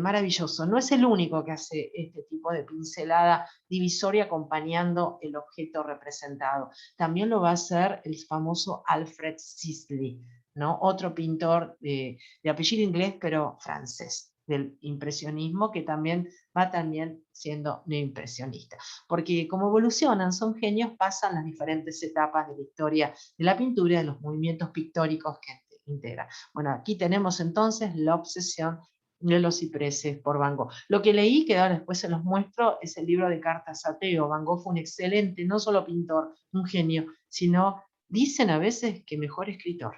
Maravilloso. No es el único que hace este tipo de pincelada divisoria acompañando el objeto representado. También lo va a hacer el famoso Alfred Sisley, ¿no? Otro pintor de apellido inglés, pero francés, del impresionismo, que también va también siendo neoimpresionista. Porque como evolucionan, son genios, pasan las diferentes etapas de la historia de la pintura y de los movimientos pictóricos que integra. Bueno, aquí tenemos entonces la obsesión de los cipreses por Van Gogh. Lo que leí, que ahora después se los muestro, es el libro de cartas a Theo. Van Gogh fue un excelente, no solo pintor, un genio, sino, dicen a veces, que mejor escritor.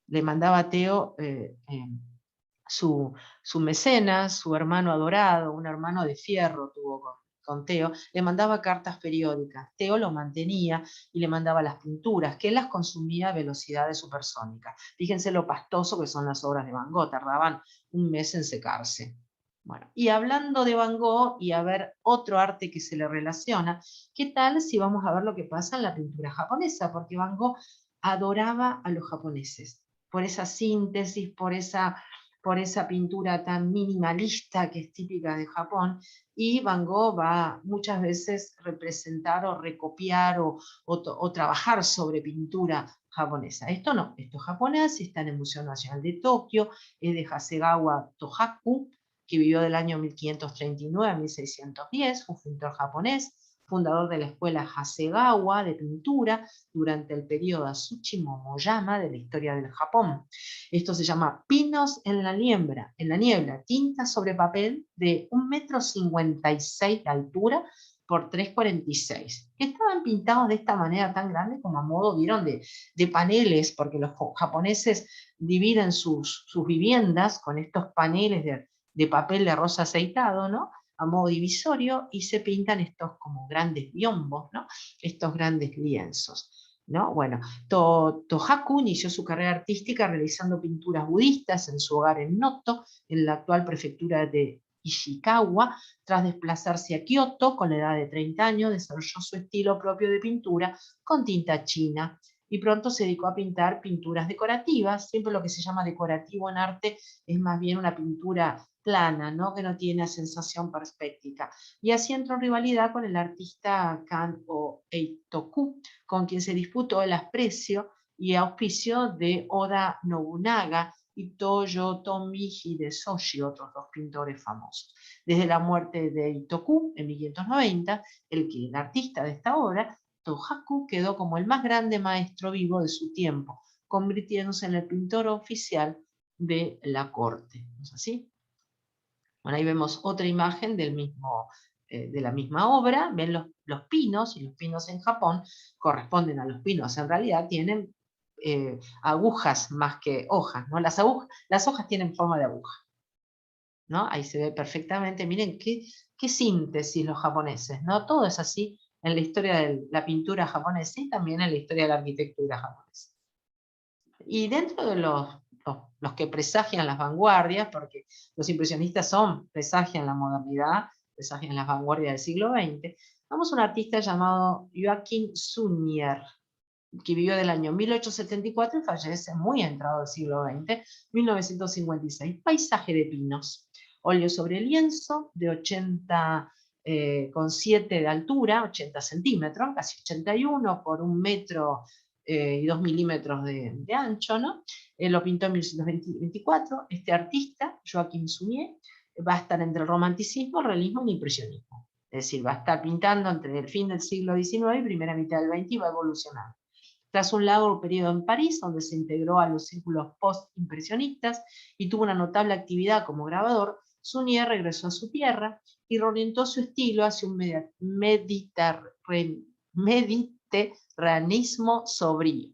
Le mandaba a Theo su mecenas, su hermano adorado, un hermano de fierro tuvo con Theo, le mandaba cartas periódicas. Theo lo mantenía y le mandaba las pinturas, que él las consumía a velocidades supersónicas. Fíjense lo pastoso que son las obras de Van Gogh, tardaban un mes en secarse. Bueno, y hablando de Van Gogh y a ver otro arte que se le relaciona, ¿qué tal si vamos a ver lo que pasa en la pintura japonesa? Porque Van Gogh adoraba a los japoneses, por esa síntesis, por esa pintura tan minimalista que es típica de Japón, y Van Gogh va muchas veces representar o recopiar o trabajar sobre pintura japonesa. Esto no, esto es japonés, está en el Museo Nacional de Tokio, es de Hasegawa Tohaku, que vivió del año 1539 a 1610, un pintor japonés, fundador de la escuela Hasegawa de pintura durante el periodo Azuchi Momoyama de la historia del Japón. Esto se llama Pinos en la niebla, tinta sobre papel de 1,56 m de altura por 3,46, que estaban pintados de esta manera tan grande como a modo, vieron, de paneles, porque los japoneses dividen sus viviendas con estos paneles de papel de rosa aceitado, ¿no? a modo divisorio y se pintan estos como grandes biombos, ¿no? Estos grandes lienzos, ¿no? Bueno, Tohaku inició su carrera artística realizando pinturas budistas en su hogar en Noto, en la actual prefectura de Ishikawa. Tras desplazarse a Kioto con la edad de 30 años, desarrolló su estilo propio de pintura con tinta china y pronto se dedicó a pintar pinturas decorativas. Siempre lo que se llama decorativo en arte es más bien una pintura plana, ¿no? Que no tiene sensación perspectiva. Y así entró en rivalidad con el artista Kan o Eitoku, con quien se disputó el aprecio y auspicio de Oda Nobunaga y Toyotomi Hideyoshi, otros dos pintores famosos. Desde la muerte de Eitoku en 1590, el artista de esta obra, Tohaku, quedó como el más grande maestro vivo de su tiempo, convirtiéndose en el pintor oficial de la corte. ¿No es así? Bueno, ahí vemos otra imagen del mismo, de la misma obra. Ven los pinos, y los pinos en Japón corresponden a los pinos. En realidad tienen agujas más que hojas, ¿no? Las hojas tienen forma de aguja, ¿no? Ahí se ve perfectamente. Miren qué síntesis los japoneses, ¿no? Todo es así en la historia de la pintura japonesa y también en la historia de la arquitectura japonesa. Y dentro de los que presagian las vanguardias, porque los impresionistas presagian la modernidad, presagian las vanguardias del siglo XX, vamos a un artista llamado Joachim Zunier, que vivió del año 1874 y fallece muy entrado del siglo XX, 1956. Paisaje de pinos. Óleo sobre lienzo de 80,7 de altura, 80 centímetros, casi 81 por 1 metro y 2 milímetros de ancho, ¿no? Lo pintó en 1924. Este artista, Joachim Zunier, va a estar entre el romanticismo, el realismo y el impresionismo. Es decir, va a estar pintando entre el fin del siglo XIX y primera mitad del XX y va a evolucionar. Tras un largo periodo en París, donde se integró a los círculos post-impresionistas y tuvo una notable actividad como grabador, Zunier regresó a su tierra y reorientó su estilo hacia un mediterranismo sobrio,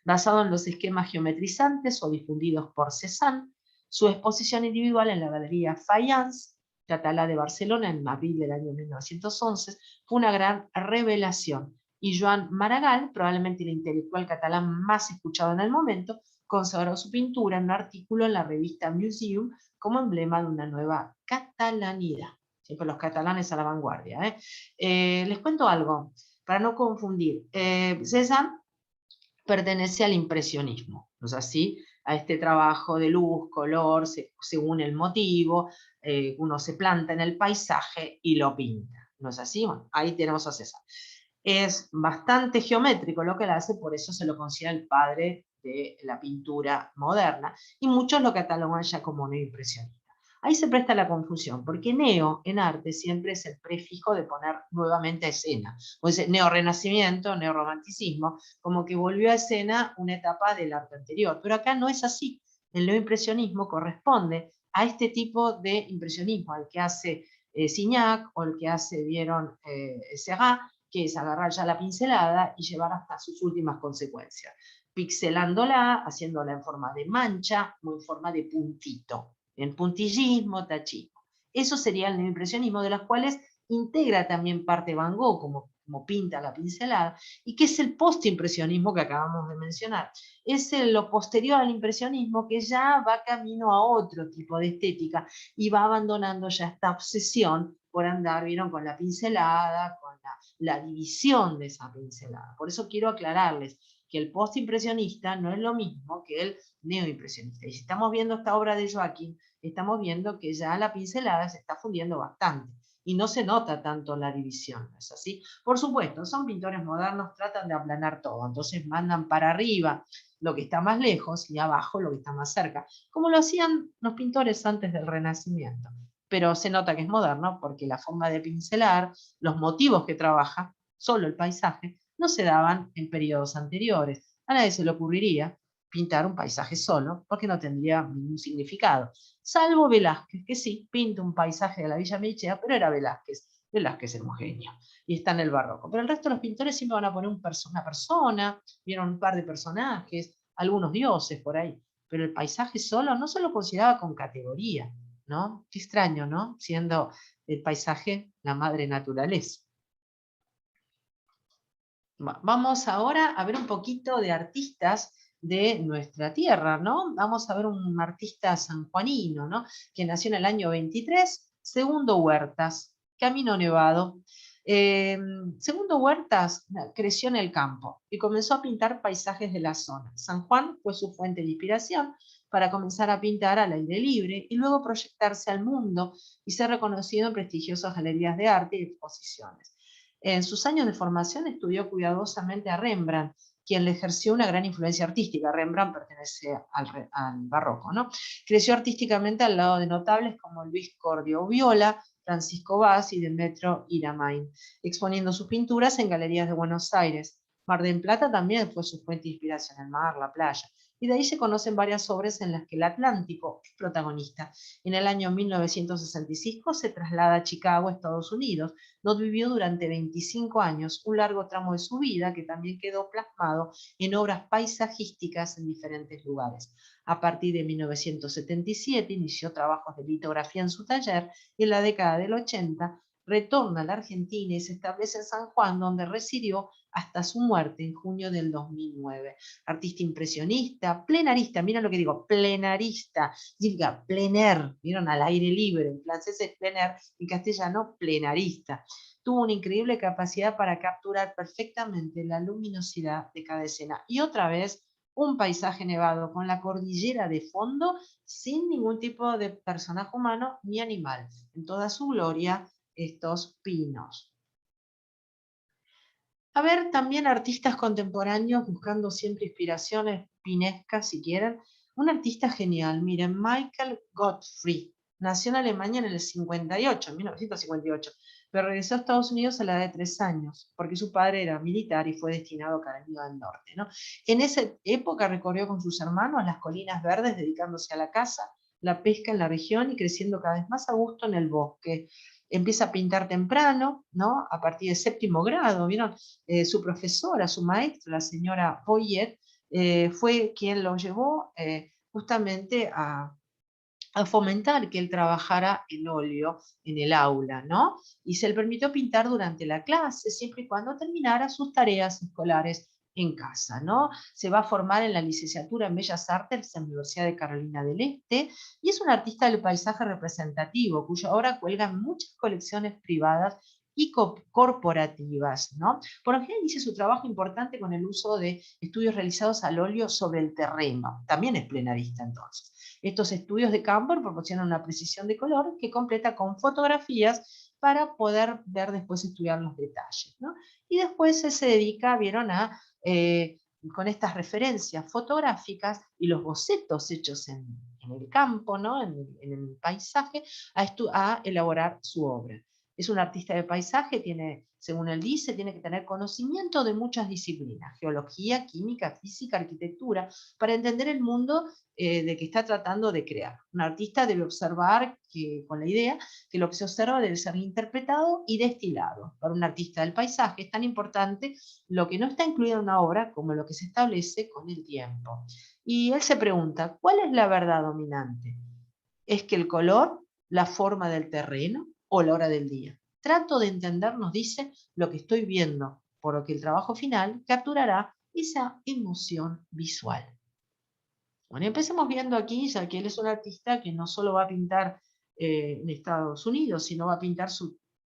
basado en los esquemas geometrizantes o difundidos por Cézanne. Su exposición individual en la Galería Fayence, Catalá de Barcelona, en abril del año 1911, fue una gran revelación. Y Joan Maragall, probablemente el intelectual catalán más escuchado en el momento, consagró su pintura en un artículo en la revista Museum como emblema de una nueva catalanidad. Siempre los catalanes a la vanguardia. Les cuento algo, para no confundir. Cézanne pertenece al impresionismo, ¿no es así? A este trabajo de luz, color, según el motivo, uno se planta en el paisaje y lo pinta, ¿no es así? Bueno, ahí tenemos a Cézanne. Es bastante geométrico lo que él hace, por eso se lo considera el padre de la pintura moderna, y muchos lo catalogan ya como neoimpresionista. Ahí se presta la confusión, porque neo en arte siempre es el prefijo de poner nuevamente a escena, o es neorrenacimiento, neorromanticismo, como que volvió a escena una etapa del arte anterior, pero acá no es así. El neoimpresionismo corresponde a este tipo de impresionismo, al que hace Signac, o el que hace, vieron, Seurat, que es agarrar ya la pincelada y llevar hasta sus últimas consecuencias, pixelándola, haciéndola en forma de mancha o en forma de puntito, en puntillismo, tachismo. Eso sería el neoimpresionismo, de las cuales integra también parte Van Gogh, como pinta la pincelada, y que es el postimpresionismo que acabamos de mencionar. Es lo posterior al impresionismo, que ya va camino a otro tipo de estética y va abandonando ya esta obsesión por andar, vieron, con la pincelada, con la división de esa pincelada. Por eso quiero aclararles que el postimpresionista no es lo mismo que el neoimpresionista. Y si estamos viendo esta obra de Joachim, estamos viendo que ya la pincelada se está fundiendo bastante y no se nota tanto la división, ¿no es así? Por supuesto, son pintores modernos, tratan de aplanar todo, entonces mandan para arriba lo que está más lejos y abajo lo que está más cerca, como lo hacían los pintores antes del Renacimiento. Pero se nota que es moderno porque la forma de pincelar, los motivos que trabaja, solo el paisaje, no se daban en periodos anteriores. A nadie se le ocurriría pintar un paisaje solo, porque no tendría ningún significado. Salvo Velázquez, que sí, pinta un paisaje de la Villa Michea, pero era Velázquez. Velázquez era un genio, y está en el barroco. Pero el resto de los pintores siempre van a poner una persona, vieron un par de personajes, algunos dioses por ahí, pero el paisaje solo no se lo consideraba con categoría, ¿no? Qué extraño, ¿no? Siendo el paisaje, la madre naturaleza. Vamos ahora a ver un poquito de artistas de nuestra tierra, ¿no? Vamos a ver un artista sanjuanino, ¿no? Que nació en el año 23, Segundo Huertas, Camino Nevado. Segundo Huertas creció en el campo y comenzó a pintar paisajes de la zona. San Juan fue su fuente de inspiración para comenzar a pintar al aire libre y luego proyectarse al mundo y ser reconocido en prestigiosas galerías de arte y exposiciones. En sus años de formación estudió cuidadosamente a Rembrandt, quien le ejerció una gran influencia artística. Rembrandt pertenece al barroco, ¿no? Creció artísticamente al lado de notables como Luis Cordio Viola, Francisco Vaz y Demetrio Iramain, exponiendo sus pinturas en galerías de Buenos Aires. Mar del Plata también fue su fuente de inspiración, el mar, la playa. Y de ahí se conocen varias obras en las que el Atlántico es protagonista. En el año 1965 se traslada a Chicago, Estados Unidos, donde vivió durante 25 años, un largo tramo de su vida que también quedó plasmado en obras paisajísticas en diferentes lugares. A partir de 1977 inició trabajos de litografía en su taller y en la década del 80 retorna a la Argentina y se establece en San Juan, donde residió hasta su muerte en junio del 2009. Artista impresionista, plenarista, miren lo que digo, plenarista, significa plener, vieron, al aire libre, en francés es plener, en castellano plenarista. Tuvo una increíble capacidad para capturar perfectamente la luminosidad de cada escena. Y otra vez, un paisaje nevado con la cordillera de fondo, sin ningún tipo de personaje humano ni animal. En toda su gloria, estos pinos. A ver, también artistas contemporáneos buscando siempre inspiraciones pinescas, si quieren. Un artista genial, miren, Michael Gottfried. Nació en Alemania en el 58, en 1958, pero regresó a Estados Unidos a la edad de 3 años, porque su padre era militar y fue destinado a Carolina del Norte, ¿no? En esa época recorrió con sus hermanos las colinas verdes, dedicándose a la caza, la pesca en la región y creciendo cada vez más a gusto en el bosque. Empieza a pintar temprano, ¿no? A partir de séptimo grado, ¿vieron? Su profesora, su maestra, la señora Poyet, fue quien lo llevó justamente a fomentar que él trabajara el óleo en el aula, ¿no? Y se le permitió pintar durante la clase, siempre y cuando terminara sus tareas escolares en casa, ¿no? Se va a formar en la licenciatura en Bellas Artes en la Universidad de Carolina del Este y es un artista del paisaje representativo, cuya obra cuelga en muchas colecciones privadas y corporativas, ¿no? Por lo general dice su trabajo importante con el uso de estudios realizados al óleo sobre el terreno. También es plenarista entonces. Estos estudios de campo proporcionan una precisión de color que completa con fotografías para poder ver después estudiar los detalles, ¿no? Y después se dedica, vieron, con estas referencias fotográficas y los bocetos hechos en el campo, ¿no? En el paisaje, a elaborar su obra. Es un artista de paisaje, tiene, según él dice, tiene que tener conocimiento de muchas disciplinas, geología, química, física, arquitectura, para entender el mundo de que está tratando de crear. Un artista debe observar con la idea que lo que se observa debe ser interpretado y destilado. Para un artista del paisaje es tan importante lo que no está incluido en una obra como lo que se establece con el tiempo. Y él se pregunta, ¿cuál es la verdad dominante? ¿Es que el color, la forma del terreno o la hora del día? Trato de entender, nos dice, lo que estoy viendo, por lo que el trabajo final capturará esa emoción visual. Bueno, empecemos viendo aquí, ya que él es un artista que no solo va a pintar en Estados Unidos, sino va a pintar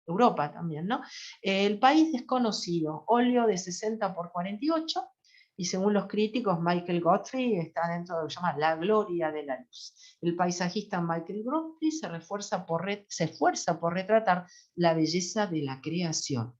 Europa también, ¿no? El país desconocido, óleo de 60 por 48, y según los críticos, Michael Gottfried está dentro de lo que se llama la gloria de la luz. El paisajista Michael Gottfried se esfuerza por retratar la belleza de la creación.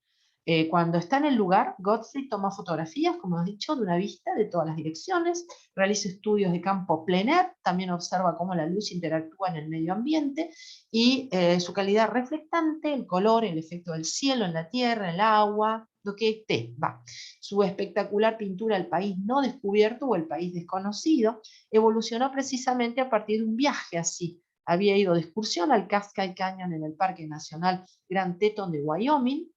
Cuando está en el lugar, Gottfried toma fotografías, como he dicho, de una vista de todas las direcciones, realiza estudios de campo plein air, también observa cómo la luz interactúa en el medio ambiente y su calidad reflectante, el color, el efecto del cielo en la tierra, el agua, lo que esté, va. Su espectacular pintura El país no descubierto o El país desconocido evolucionó precisamente a partir de un viaje así. Había ido de excursión al Cascade Canyon en el Parque Nacional Grand Teton de Wyoming.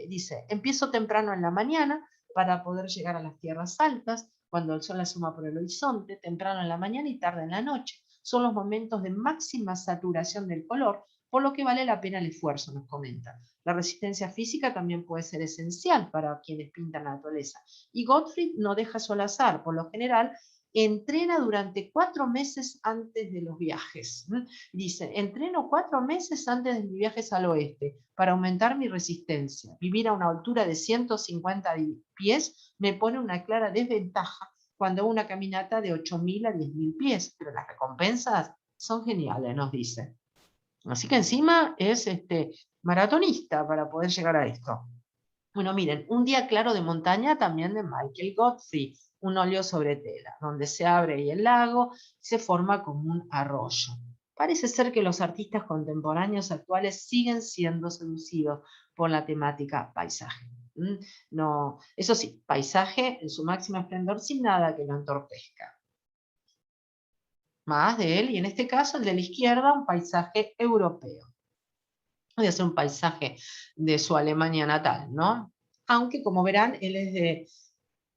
Dice, empiezo temprano en la mañana para poder llegar a las tierras altas, cuando el sol asoma por el horizonte, temprano en la mañana y tarde en la noche. Son los momentos de máxima saturación del color, por lo que vale la pena el esfuerzo, nos comenta. La resistencia física también puede ser esencial para quienes pintan la naturaleza. Y Gottfried no deja eso al azar, por lo general entrena durante 4 meses antes de los viajes. Dice, entreno 4 meses antes de mis viajes al oeste para aumentar mi resistencia. Vivir a una altura de 150 pies me pone una clara desventaja cuando hago una caminata de 8.000 a 10.000 pies, pero las recompensas son geniales, nos dice. Así que encima es maratonista para poder llegar a esto. Bueno, miren, Un día claro de montaña también de Michael Gottfried, un óleo sobre tela, donde se abre ahí el lago y se forma como un arroyo. Parece ser que los artistas contemporáneos actuales siguen siendo seducidos por la temática paisaje. No, eso sí, paisaje en su máximo esplendor sin nada que lo entorpezca. Más de él, y en este caso el de la izquierda, un paisaje europeo. Voy a hacer un paisaje de su Alemania natal, ¿no? Aunque, como verán, él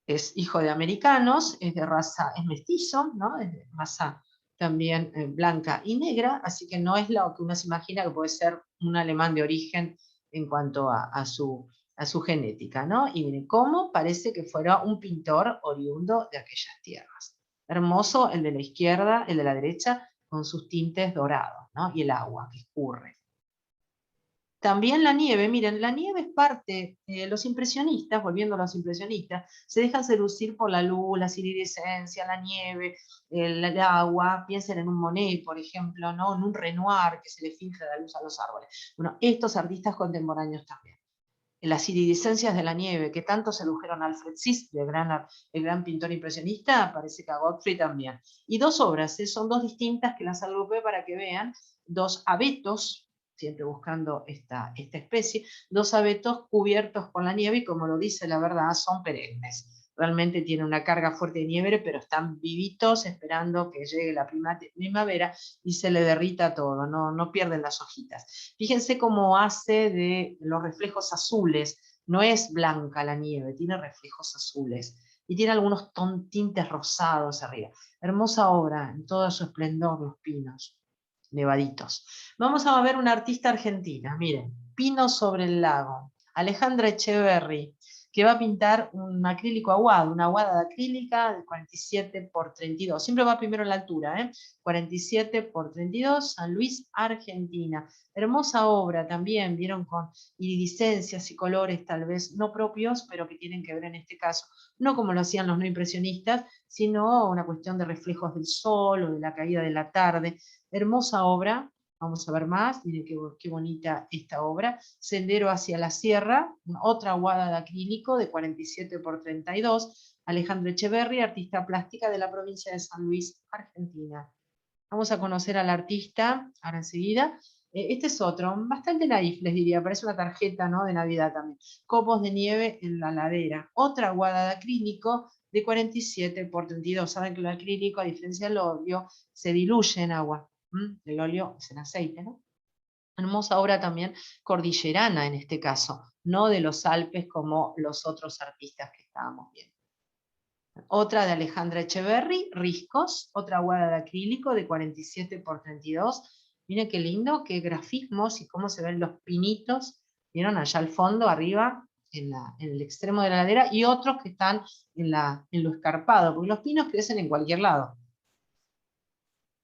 es hijo de americanos, es de raza, es mestizo, ¿no? Es de raza también blanca y negra, así que no es lo que uno se imagina que puede ser un alemán de origen en cuanto a su genética, ¿no? Y miren cómo parece que fuera un pintor oriundo de aquellas tierras. Hermoso el de la izquierda, el de la derecha, con sus tintes dorados, ¿no? Y el agua que escurre. También la nieve, miren, la nieve es parte, los impresionistas, volviendo a los impresionistas, se dejan seducir por la luz, la iridescencia, la nieve, el agua. Piensen en un Monet, por ejemplo, ¿no? En un Renoir que se le filtra la luz a los árboles. Bueno, estos artistas contemporáneos también. Las iridescencias de la nieve, que tanto sedujeron a Alfred Sis, el gran pintor impresionista, parece que a Gottfried también. Y 2 obras, son 2 distintas que las agrupé para que vean, 2 abetos, siempre buscando esta especie, 2 abetos cubiertos con la nieve y, como lo dice la verdad, son perennes. Realmente tienen una carga fuerte de nieve, pero están vivitos esperando que llegue la primavera y se le derrita todo, no pierden las hojitas. Fíjense cómo hace de los reflejos azules, no es blanca la nieve, tiene reflejos azules y tiene algunos tintes rosados arriba. Hermosa obra, en todo su esplendor, los pinos nevaditos. Vamos a ver una artista argentina, miren, Pino sobre el lago, Alejandra Echeverry, que va a pintar un acrílico aguado, una aguada acrílica de 47 por 32. Siempre va primero en la altura, 47 por 32, San Luis, Argentina. Hermosa obra también, vieron, con iridiscencias y colores tal vez no propios, pero que tienen que ver en este caso, no como lo hacían los no impresionistas, sino una cuestión de reflejos del sol o de la caída de la tarde. Hermosa obra. Vamos a ver más, miren qué bonita esta obra. Sendero hacia la sierra, otra aguada de acrílico de 47 por 32. Alejandra Echeverry, artista plástica de la provincia de San Luis, Argentina. Vamos a conocer al artista ahora enseguida. Este es otro, bastante naif, les diría, parece una tarjeta, ¿no?, de Navidad también. Copos de nieve en la ladera. Otra aguada de acrílico de 47 por 32. Saben que el acrílico, a diferencia del óleo, se diluye en agua. El óleo es en aceite, ¿no? Hermosa obra también cordillerana en este caso, no de los Alpes como los otros artistas que estábamos viendo. Otra de Alejandra Echeverry, Riscos, otra aguada de acrílico de 47 por 32. Miren qué lindo, qué grafismos y cómo se ven los pinitos. ¿Vieron allá al fondo, arriba, en el extremo de la ladera? Y otros que están en lo escarpado, porque los pinos crecen en cualquier lado.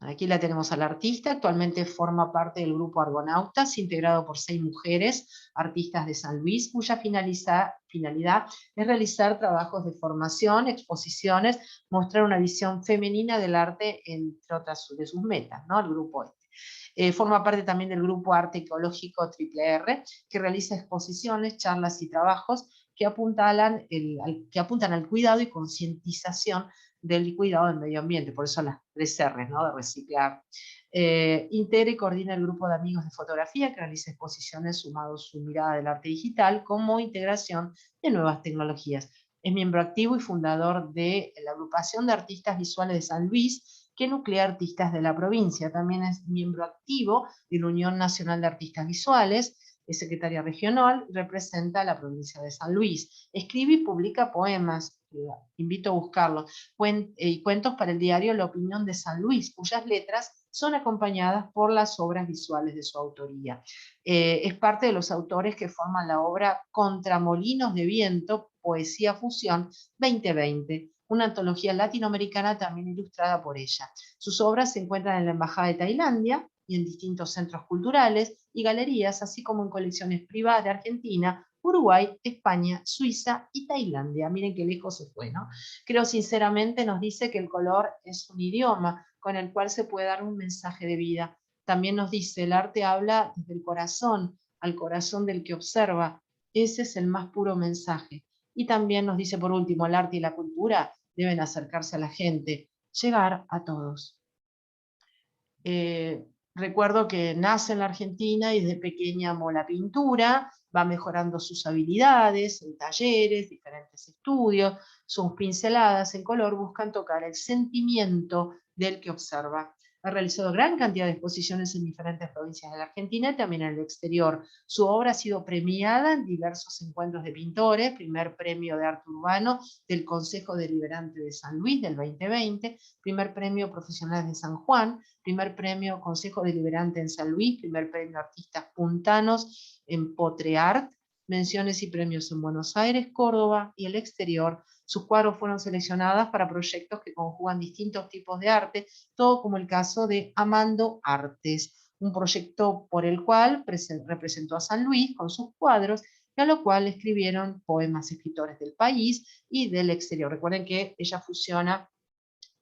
Aquí la tenemos al artista, actualmente forma parte del grupo Argonautas, integrado por 6 mujeres, artistas de San Luis, cuya finalidad es realizar trabajos de formación, exposiciones, mostrar una visión femenina del arte, entre otras de sus metas, ¿no? El grupo forma parte también del grupo Arte Ecológico RRR, que realiza exposiciones, charlas y trabajos que apuntan al cuidado y concientización del cuidado del medio ambiente, por eso las 3 R, ¿no?, de reciclar. Integra y coordina el grupo de amigos de fotografía que realiza exposiciones sumado su mirada del arte digital como integración de nuevas tecnologías. Es miembro activo y fundador de la agrupación de artistas visuales de San Luis, que nuclea artistas de la provincia. También es miembro activo de la Unión Nacional de Artistas Visuales, es secretaria regional, representa a la provincia de San Luis. Escribe y publica poemas, invito a buscarlo, y cuentos para el diario La Opinión de San Luis, cuyas letras son acompañadas por las obras visuales de su autoría. Es parte de los autores que forman la obra Contramolinos de Viento, Poesía Fusión 2020, una antología latinoamericana también ilustrada por ella. Sus obras se encuentran en la Embajada de Tailandia y en distintos centros culturales y galerías, así como en colecciones privadas de Argentina, Uruguay, España, Suiza y Tailandia. Miren qué lejos se fue, ¿no? Creo sinceramente nos dice que el color es un idioma con el cual se puede dar un mensaje de vida. También nos dice, el arte habla desde el corazón, al corazón del que observa. Ese es el más puro mensaje. Y también nos dice, por último, el arte y la cultura deben acercarse a la gente, llegar a todos. Recuerdo que nace en la Argentina y desde pequeña amó la pintura, va mejorando sus habilidades en talleres, diferentes estudios, sus pinceladas en color buscan tocar el sentimiento del que observa. Ha realizado gran cantidad de exposiciones en diferentes provincias de la Argentina y también en el exterior. Su obra ha sido premiada en diversos encuentros de pintores, primer premio de arte urbano del Consejo Deliberante de San Luis del 2020, primer premio profesional de San Juan, primer premio Consejo Deliberante en San Luis, primer premio Artistas Puntanos en Potreart, menciones y premios en Buenos Aires, Córdoba y el exterior. Sus cuadros fueron seleccionados para proyectos que conjugan distintos tipos de arte, todo como el caso de Amando Artes, un proyecto por el cual representó a San Luis con sus cuadros, y a lo cual escribieron poemas escritores del país y del exterior. Recuerden que ella fusiona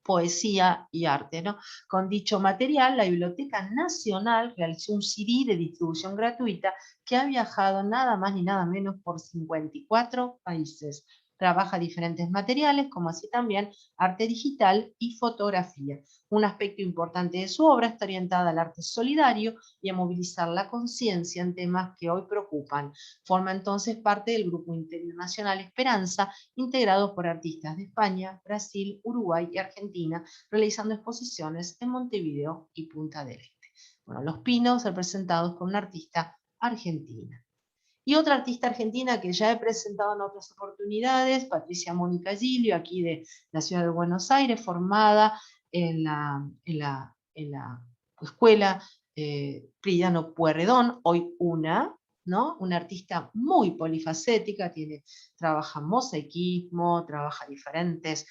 poesía y arte, ¿no? Con dicho material, la Biblioteca Nacional realizó un CD de distribución gratuita que ha viajado nada más ni nada menos por 54 países. Trabaja diferentes materiales, como así también arte digital y fotografía. Un aspecto importante de su obra está orientada al arte solidario y a movilizar la conciencia en temas que hoy preocupan. Forma entonces parte del Grupo Internacional Esperanza, integrado por artistas de España, Brasil, Uruguay y Argentina, realizando exposiciones en Montevideo y Punta del Este. Bueno, Los Pinos representados por una artista argentina. Y otra artista argentina que ya he presentado en otras oportunidades, Patricia Mónica Giglio, aquí de la ciudad de Buenos Aires, formada en la escuela Prilidiano Pueyrredón, hoy ¿no? Una artista muy polifacética, trabaja mosaicismo, trabaja diferentes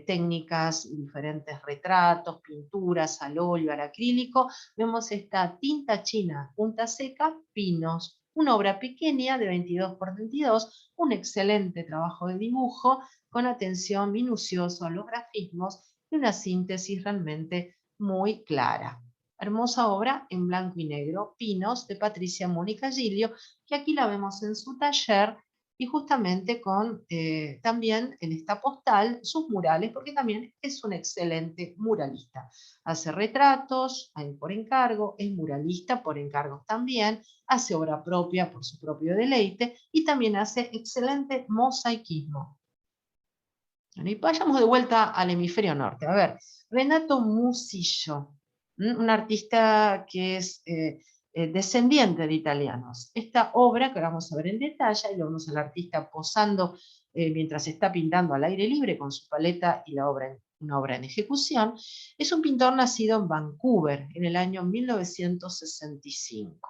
técnicas, diferentes retratos, pinturas al óleo, al acrílico. Vemos esta tinta china, punta seca, pinos, una obra pequeña de 22 por 22, un excelente trabajo de dibujo con atención minuciosa a los grafismos y una síntesis realmente muy clara. Hermosa obra en blanco y negro, Pinos, de Patricia Mónica Giglio, que aquí la vemos en su taller y justamente con también en esta postal sus murales, porque también es un excelente muralista. Hace retratos por encargo, es muralista por encargos también, hace obra propia por su propio deleite y también hace excelente mosaicismo. Bueno, y vayamos de vuelta al hemisferio norte. A ver, Renato Musillo, un artista que es descendiente de italianos. Esta obra, que ahora vamos a ver en detalle, y lo vemos al artista posando mientras está pintando al aire libre con su paleta y una obra en ejecución, es un pintor nacido en Vancouver en el año 1965.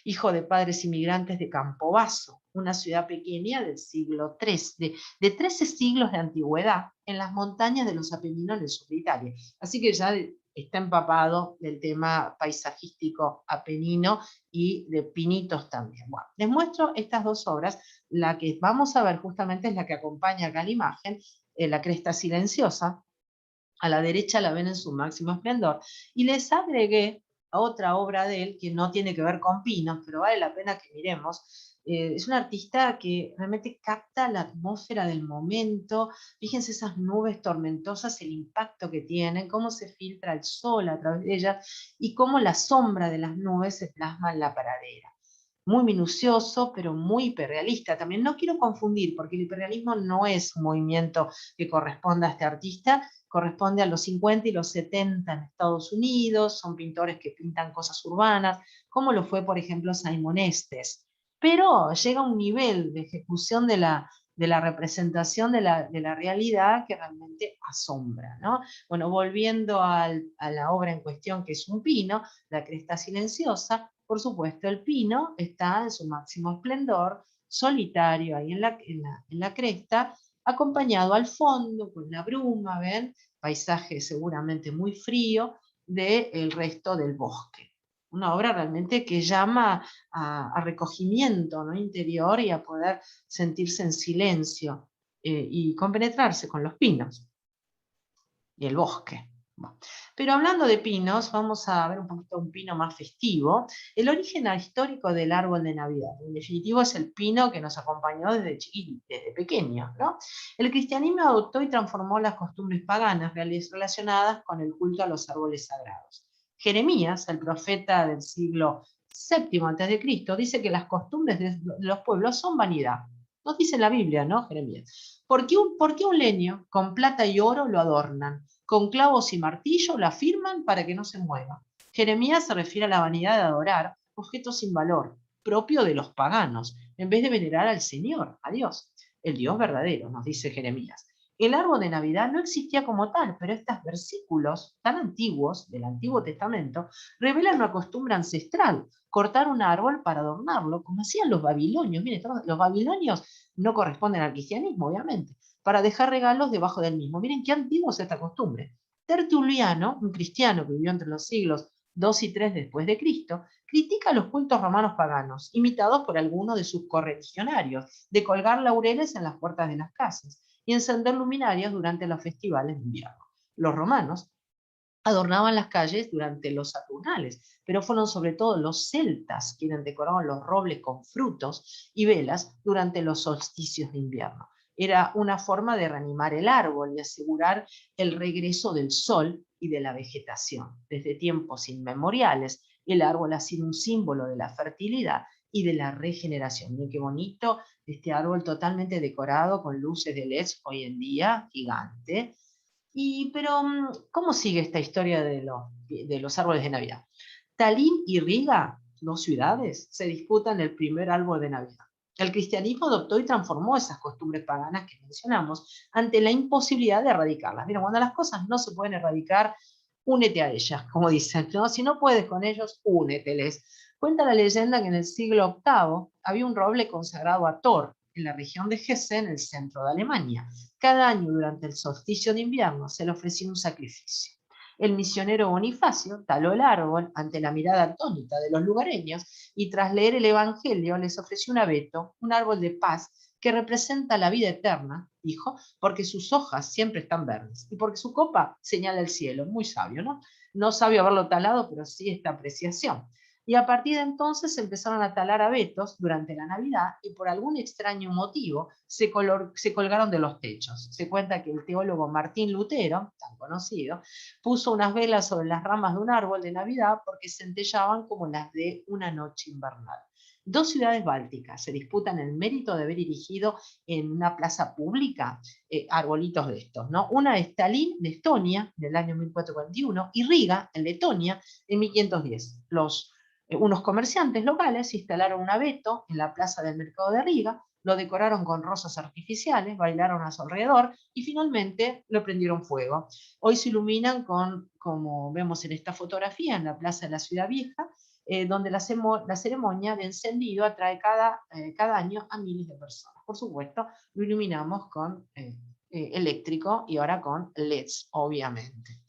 Hijo de padres inmigrantes de Campobasso, una ciudad pequeña del siglo III, de 13 siglos de antigüedad, en las montañas de los Apeninos en el sur de Italia. Así que ya está empapado del tema paisajístico apenino y de pinitos también. Bueno, les muestro estas dos obras. La que vamos a ver justamente es la que acompaña acá la imagen, La Cresta Silenciosa. A la derecha la ven en su máximo esplendor. Y les agregué otra obra de él que no tiene que ver con pinos, pero vale la pena que miremos. Es un artista que realmente capta la atmósfera del momento. Fíjense esas nubes tormentosas, el impacto que tienen, cómo se filtra el sol a través de ellas y cómo la sombra de las nubes se plasma en la pradera. Muy minucioso, pero muy hiperrealista. También no quiero confundir, porque el hiperrealismo no es un movimiento que corresponda a este artista, corresponde a los 50 y los 70 en Estados Unidos, son pintores que pintan cosas urbanas, como lo fue, por ejemplo, Simon Estes. Pero llega a un nivel de ejecución de de la representación de la realidad que realmente asombra, ¿no? Bueno, volviendo a la obra en cuestión, que es un pino, la cresta silenciosa, por supuesto el pino está en su máximo esplendor, solitario ahí en la cresta, acompañado al fondo con la bruma, ¿ven? Paisaje seguramente muy frío del resto del bosque. Una obra realmente que llama a recogimiento, ¿no?, interior, y a poder sentirse en silencio y compenetrarse con los pinos y el bosque. Bueno, pero hablando de pinos, vamos a ver un poquito un pino más festivo. El origen histórico del árbol de Navidad, en definitivo, es el pino que nos acompañó desde chiquitos, desde pequeños, ¿no? El cristianismo adoptó y transformó las costumbres paganas relacionadas con el culto a los árboles sagrados. Jeremías, el profeta del siglo VII a.C., dice que las costumbres de los pueblos son vanidad. Nos dice la Biblia, ¿no, Jeremías? ¿Por qué un leño con plata y oro lo adornan? Con clavos y martillo lo afirman para que no se mueva. Jeremías se refiere a la vanidad de adorar objetos sin valor, propio de los paganos, en vez de venerar al Señor, a Dios, el Dios verdadero, nos dice Jeremías. El árbol de Navidad no existía como tal, pero estos versículos tan antiguos del Antiguo Testamento revelan una costumbre ancestral: cortar un árbol para adornarlo, como hacían los babilonios. Miren, los babilonios no corresponden al cristianismo, obviamente, para dejar regalos debajo del mismo. Miren qué antiguo es esta costumbre. Tertuliano, un cristiano que vivió entre los siglos II y III después de Cristo, critica los cultos romanos paganos, imitados por algunos de sus correligionarios, de colgar laureles en las puertas de las casas y encender luminarias durante los festivales de invierno. Los romanos adornaban las calles durante los saturnales, pero fueron sobre todo los celtas quienes decoraban los robles con frutos y velas durante los solsticios de invierno. Era una forma de reanimar el árbol y asegurar el regreso del sol y de la vegetación. Desde tiempos inmemoriales, el árbol ha sido un símbolo de la fertilidad y de la regeneración. Miren qué bonito este árbol, totalmente decorado con luces de LED hoy en día, gigante. Pero, ¿cómo sigue esta historia de los árboles de Navidad? Tallin y Riga, dos ciudades, se disputan el primer árbol de Navidad. El cristianismo adoptó y transformó esas costumbres paganas que mencionamos ante la imposibilidad de erradicarlas. Mira, cuando las cosas no se pueden erradicar, únete a ellas, como dicen, ¿no? Si no puedes con ellos, úneteles. Cuenta la leyenda que en el siglo VIII había un roble consagrado a Thor en la región de Hesse, en el centro de Alemania. Cada año durante el solsticio de invierno se le ofrecía un sacrificio. El misionero Bonifacio taló el árbol ante la mirada atónita de los lugareños y tras leer el Evangelio les ofreció un abeto, un árbol de paz que representa la vida eterna, dijo, porque sus hojas siempre están verdes y porque su copa señala el cielo. Muy sabio, ¿no? No sabio haberlo talado, pero sí esta apreciación. Y a partir de entonces se empezaron a talar abetos durante la Navidad y por algún extraño motivo se colgaron de los techos. Se cuenta que el teólogo Martín Lutero, tan conocido, puso unas velas sobre las ramas de un árbol de Navidad porque centellaban como las de una noche invernal. Dos ciudades bálticas se disputan el mérito de haber dirigido en una plaza pública arbolitos de estos, ¿no? Una es Tallinn, de Estonia, en el año 1441, y Riga, en Letonia, en 1510. Unos comerciantes locales instalaron un abeto en la plaza del mercado de Riga, lo decoraron con rosas artificiales, bailaron a su alrededor y finalmente lo prendieron fuego. Hoy se iluminan como vemos en esta fotografía, en la plaza de la Ciudad Vieja, donde la ceremonia de encendido atrae cada año a miles de personas. Por supuesto, lo iluminamos con eléctrico y ahora con LEDs, obviamente.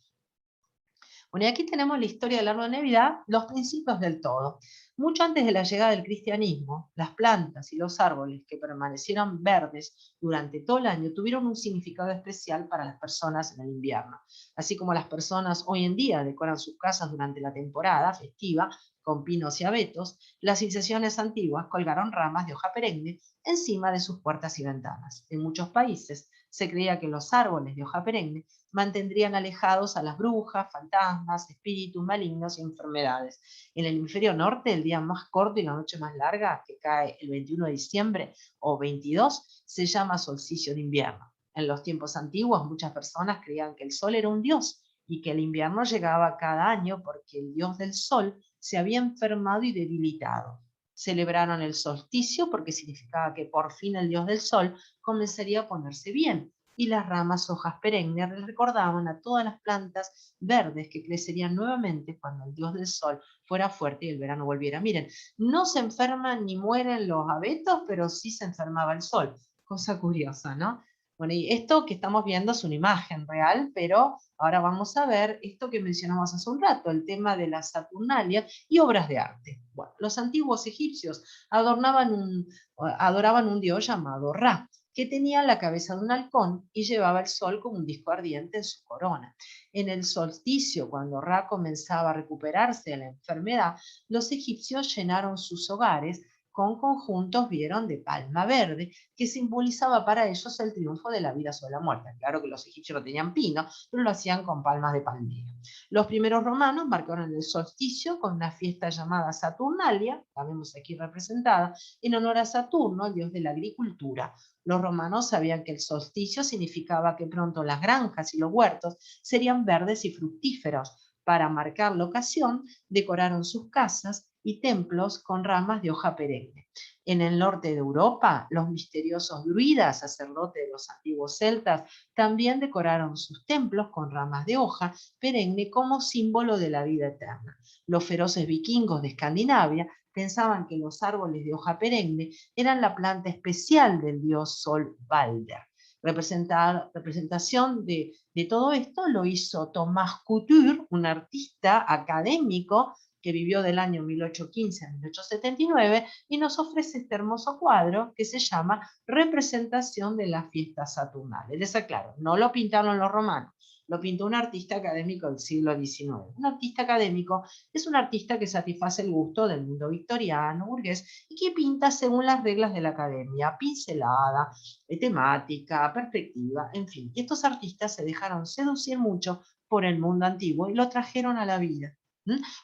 Bueno, y aquí tenemos la historia del árbol de Navidad, los principios del todo. Mucho antes de la llegada del cristianismo, las plantas y los árboles que permanecieron verdes durante todo el año tuvieron un significado especial para las personas en el invierno. Así como las personas hoy en día decoran sus casas durante la temporada festiva con pinos y abetos, las civilizaciones antiguas colgaron ramas de hoja perenne encima de sus puertas y ventanas. En muchos países se creía que los árboles de hoja perenne mantendrían alejados a las brujas, fantasmas, espíritus malignos y enfermedades. En el hemisferio norte, el día más corto y la noche más larga, que cae el 21 de diciembre o 22, se llama solsticio de invierno. En los tiempos antiguos, muchas personas creían que el sol era un dios y que el invierno llegaba cada año porque el dios del sol se había enfermado y debilitado. Celebraron el solsticio porque significaba que por fin el dios del sol comenzaría a ponerse bien, y las ramas hojas perennes recordaban a todas las plantas verdes que crecerían nuevamente cuando el dios del sol fuera fuerte y el verano volviera. Miren, no se enferman ni mueren los abetos, pero sí se enfermaba el sol. Cosa curiosa, ¿no? Bueno, y esto que estamos viendo es una imagen real, pero ahora vamos a ver esto que mencionamos hace un rato, el tema de la Saturnalia y obras de arte. Bueno, los antiguos egipcios adoraban un dios llamado Ra, que tenía la cabeza de un halcón y llevaba el sol como un disco ardiente en su corona. En el solsticio, cuando Ra comenzaba a recuperarse de la enfermedad, los egipcios llenaron sus hogares con conjuntos, vieron, de palma verde, que simbolizaba para ellos el triunfo de la vida sobre la muerte. Claro que los egipcios no tenían pino, pero lo hacían con palmas de palmera. Los primeros romanos marcaron el solsticio con una fiesta llamada Saturnalia, la vemos aquí representada, en honor a Saturno, el dios de la agricultura. Los romanos sabían que el solsticio significaba que pronto las granjas y los huertos serían verdes y fructíferos. Para marcar la ocasión, decoraron sus casas y templos con ramas de hoja perenne. En el norte de Europa, los misteriosos druidas, sacerdotes de los antiguos celtas, también decoraron sus templos con ramas de hoja perenne como símbolo de la vida eterna. Los feroces vikingos de Escandinavia pensaban que los árboles de hoja perenne eran la planta especial del dios Sol Balder. Representación de todo esto lo hizo Thomas Couture, un artista académico que vivió del año 1815 a 1879, y nos ofrece este hermoso cuadro que se llama Representación de las fiestas saturnales. Les aclaro, no lo pintaron los romanos, lo pintó un artista académico del siglo XIX. Un artista académico es un artista que satisface el gusto del mundo victoriano, burgués, y que pinta según las reglas de la academia, pincelada, temática, perspectiva, en fin. Y estos artistas se dejaron seducir mucho por el mundo antiguo y lo trajeron a la vida.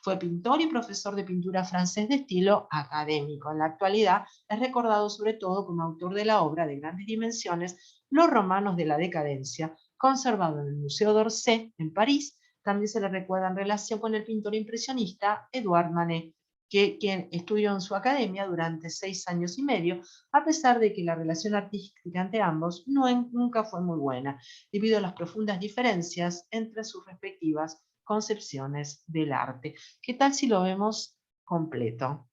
Fue pintor y profesor de pintura francés de estilo académico. En la actualidad es recordado sobre todo como autor de la obra de grandes dimensiones Los romanos de la decadencia, conservado en el Museo d'Orsay en París. También se le recuerda en relación con el pintor impresionista Edouard Manet, quien estudió en su academia durante 6 años y medio, a pesar de que la relación artística entre ambos nunca fue muy buena, debido a las profundas diferencias entre sus respectivas concepciones del arte. ¿Qué tal si lo vemos completo?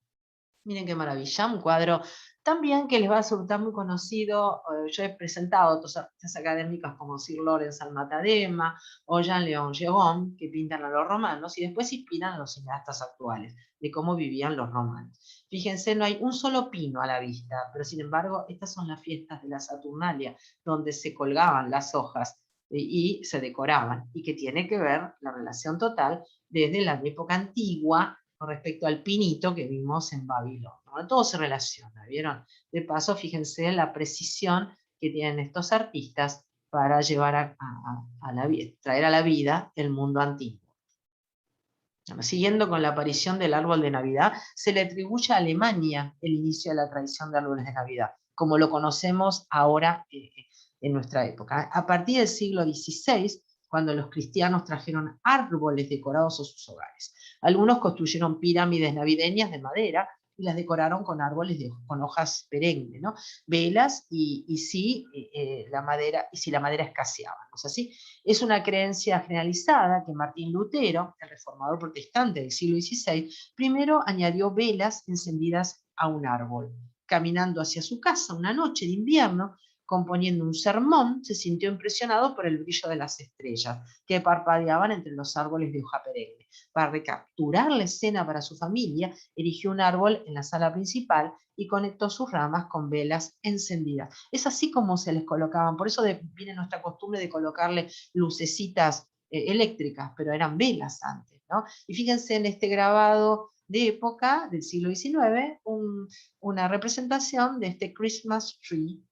Miren qué maravilla, un cuadro también que les va a resultar muy conocido. Yo he presentado a otros artistas académicos como Sir Lawrence Almatadema o Jean-Léon Gérôme, que pintan a los romanos y después inspiran a los cineastas actuales de cómo vivían los romanos. Fíjense, no hay un solo pino a la vista, pero sin embargo estas son las fiestas de la Saturnalia, donde se colgaban las hojas y se decoraban, y que tiene que ver la relación total desde la época antigua con respecto al pinito que vimos en Babilonia. ¿No? Todo se relaciona, ¿vieron? De paso, fíjense en la precisión que tienen estos artistas para llevar traer a la vida el mundo antiguo. Siguiendo con la aparición del árbol de Navidad, se le atribuye a Alemania el inicio de la tradición de árboles de Navidad, como lo conocemos ahora en nuestra época. A partir del siglo XVI, cuando los cristianos trajeron árboles decorados a sus hogares. Algunos construyeron pirámides navideñas de madera y las decoraron con árboles con hojas perennes, ¿no? Velas y si la madera escaseaba, ¿no es así? Es una creencia generalizada que Martín Lutero, el reformador protestante del siglo XVI, primero añadió velas encendidas a un árbol. Caminando hacia su casa una noche de invierno, componiendo un sermón, se sintió impresionado por el brillo de las estrellas que parpadeaban entre los árboles de hoja perenne. Para recapturar la escena para su familia, erigió un árbol en la sala principal y conectó sus ramas con velas encendidas. Es así como se les colocaban, por eso viene nuestra costumbre de colocarle lucecitas eléctricas, pero eran velas antes, ¿no? Y fíjense en este grabado de época del siglo XIX, una representación de este Christmas tree.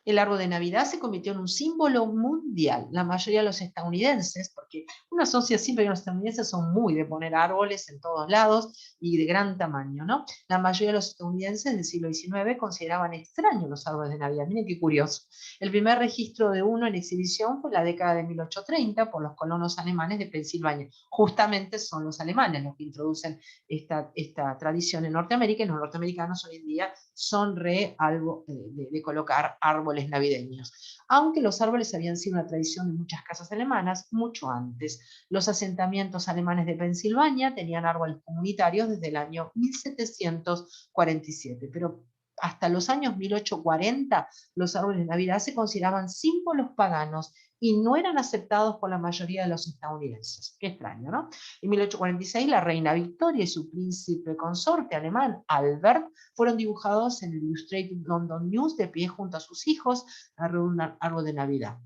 El árbol de Navidad se convirtió en un símbolo mundial. La mayoría de los estadounidenses, porque Uno asocia siempre que los estadounidenses son muy de poner árboles en todos lados y de gran tamaño, ¿no? La mayoría de los estadounidenses del siglo XIX consideraban extraños los árboles de Navidad. Miren qué curioso. El primer registro de uno en exhibición fue en la década de 1830 por los colonos alemanes de Pensilvania. Justamente son los alemanes los que introducen esta tradición en Norteamérica, y los norteamericanos hoy en día son algo de colocar árboles navideños. Aunque los árboles habían sido una tradición de muchas casas alemanas mucho antes. Los asentamientos alemanes de Pensilvania tenían árboles comunitarios desde el año 1747, pero hasta los años 1840 los árboles de Navidad se consideraban símbolos paganos y no eran aceptados por la mayoría de los estadounidenses. Qué extraño, ¿no? En 1846 la reina Victoria y su príncipe consorte alemán Albert fueron dibujados en el Illustrated London News de pie junto a sus hijos a un árbol de Navidad.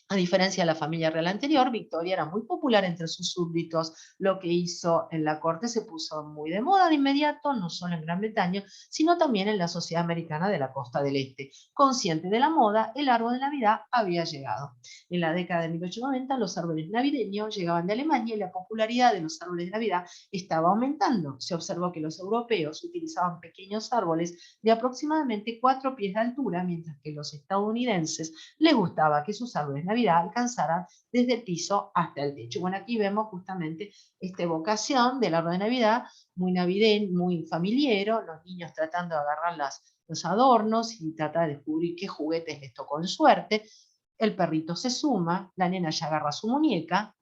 A diferencia de la familia real anterior, Victoria era muy popular entre sus súbditos. Lo que hizo en la corte se puso muy de moda de inmediato, no solo en Gran Bretaña, sino también en la sociedad americana de la costa del este. Consciente de la moda, el árbol de Navidad había llegado. En la década de 1890, los árboles navideños llegaban de Alemania y la popularidad de los árboles de Navidad estaba aumentando. Se observó que los europeos utilizaban pequeños árboles de aproximadamente 4 pies de altura, mientras que los estadounidenses les gustaba que sus árboles de Navidad alcanzaran desde el piso hasta el techo. Bueno, aquí vemos justamente esta evocación del árbol de Navidad, muy navideño, muy familiero, los niños tratando de agarrar los adornos y tratar de descubrir qué juguetes les tocó en suerte. El perrito se suma, la nena ya agarra su muñeca,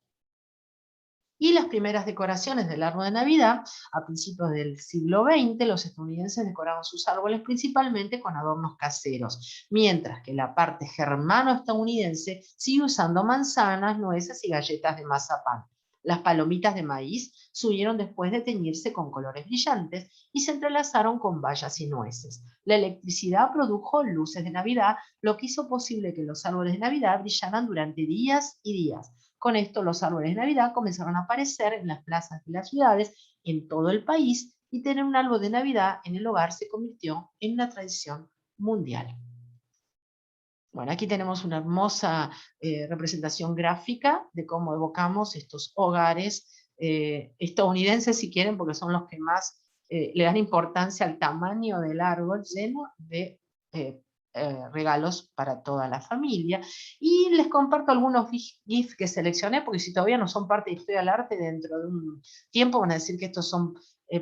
y las primeras decoraciones del árbol de Navidad, a principios del siglo XX, los estadounidenses decoraban sus árboles principalmente con adornos caseros, mientras que la parte germano-estadounidense sigue usando manzanas, nueces y galletas de mazapán. Las palomitas de maíz subieron después de teñirse con colores brillantes y se entrelazaron con bayas y nueces. La electricidad produjo luces de Navidad, lo que hizo posible que los árboles de Navidad brillaran durante días y días. Con esto, los árboles de Navidad comenzaron a aparecer en las plazas de las ciudades en todo el país, y tener un árbol de Navidad en el hogar se convirtió en una tradición mundial. Bueno, aquí tenemos una hermosa representación gráfica de cómo evocamos estos hogares estadounidenses, si quieren, porque son los que más le dan importancia al tamaño del árbol, lleno de regalos para toda la familia. Y les comparto algunos GIFs que seleccioné, porque si todavía no son parte de Historia del Arte, dentro de un tiempo van a decir que estos son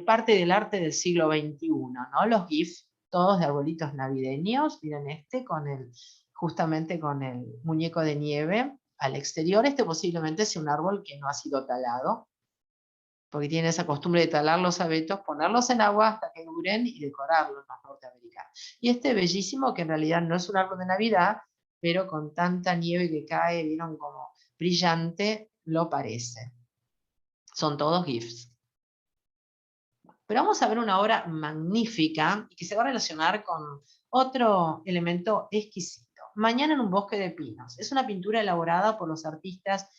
parte del arte del siglo XXI, ¿no? Los GIFs, todos de arbolitos navideños. Miren este, justamente con el muñeco de nieve al exterior. Este posiblemente sea un árbol que no ha sido talado, porque tienen esa costumbre de talar los abetos, ponerlos en agua hasta que duren y decorarlos los norteamericanos. Y este bellísimo, que en realidad no es un árbol de Navidad, pero con tanta nieve que cae, vieron como brillante, lo parece. Son todos GIFs. Pero vamos a ver una obra magnífica y que se va a relacionar con otro elemento exquisito. Mañana en un bosque de pinos. Es una pintura elaborada por los artistas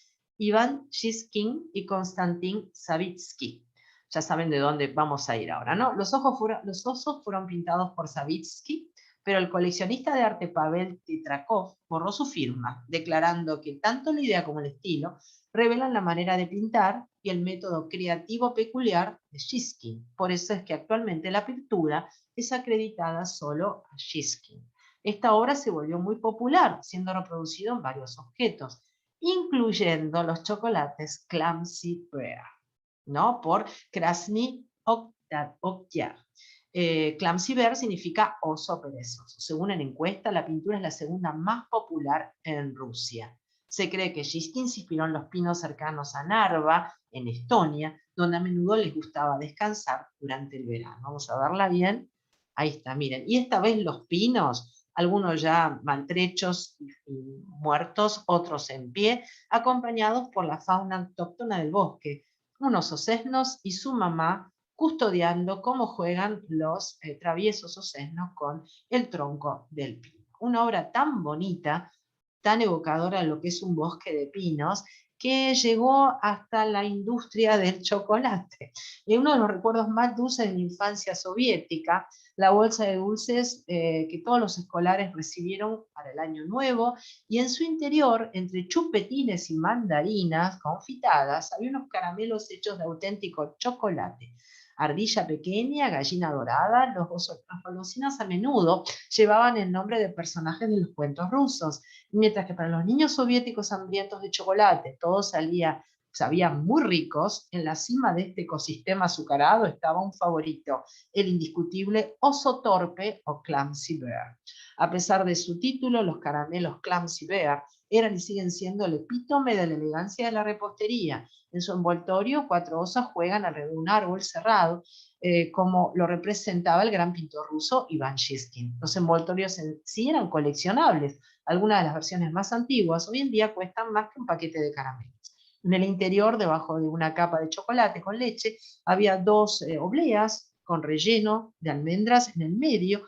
Ivan Shishkin y Konstantin Savitsky. Ya saben de dónde vamos a ir ahora, ¿no? Los osos fueron pintados por Savitsky, pero el coleccionista de arte Pavel Tetrakov borró su firma, declarando que tanto la idea como el estilo revelan la manera de pintar y el método creativo peculiar de Shishkin. Por eso es que actualmente la pintura es acreditada solo a Shishkin. Esta obra se volvió muy popular, siendo reproducido en varios objetos, incluyendo los chocolates Clumsy Bear, ¿no? Por Krasny Oktyar. Clumsy Bear significa oso perezoso. Según una encuesta, la pintura es la segunda más popular en Rusia. Se cree que Shishkin se inspiró en los pinos cercanos a Narva, en Estonia, donde a menudo les gustaba descansar durante el verano. Vamos a verla bien. Ahí está, miren. Y esta vez los pinos, algunos ya maltrechos y muertos, otros en pie, acompañados por la fauna autóctona del bosque, unos osesnos y su mamá, custodiando cómo juegan los traviesos osesnos con el tronco del pino. Una obra tan bonita, tan evocadora de lo que es un bosque de pinos, que llegó hasta la industria del chocolate. Y uno de los recuerdos más dulces de mi infancia soviética, la bolsa de dulces que todos los escolares recibieron para el año nuevo, y en su interior, entre chupetines y mandarinas confitadas, había unos caramelos hechos de auténtico chocolate. Ardilla pequeña, gallina dorada, las golosinas a menudo llevaban el nombre de personajes de los cuentos rusos, mientras que para los niños soviéticos hambrientos de chocolate todo sabía muy ricos. En la cima de este ecosistema azucarado estaba un favorito, el indiscutible oso torpe o Clumsy Bear. A pesar de su título, los caramelos Clumsy Bear eran y siguen siendo el epítome de la elegancia de la repostería. En su envoltorio, 4 osas juegan alrededor de un árbol cerrado, como lo representaba el gran pintor ruso Iván Shishkin. Los envoltorios en sí eran coleccionables. Algunas de las versiones más antiguas hoy en día cuestan más que un paquete de caramelos. En el interior, debajo de una capa de chocolate con leche, había 2 obleas con relleno de almendras en el medio,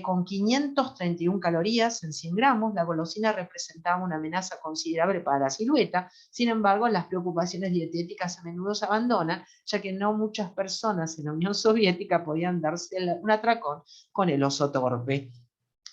con 531 calorías en 100 gramos. La golosina representaba una amenaza considerable para la silueta. Sin embargo, las preocupaciones dietéticas a menudo se abandonan, ya que no muchas personas en la Unión Soviética podían darse un atracón con el oso torpe.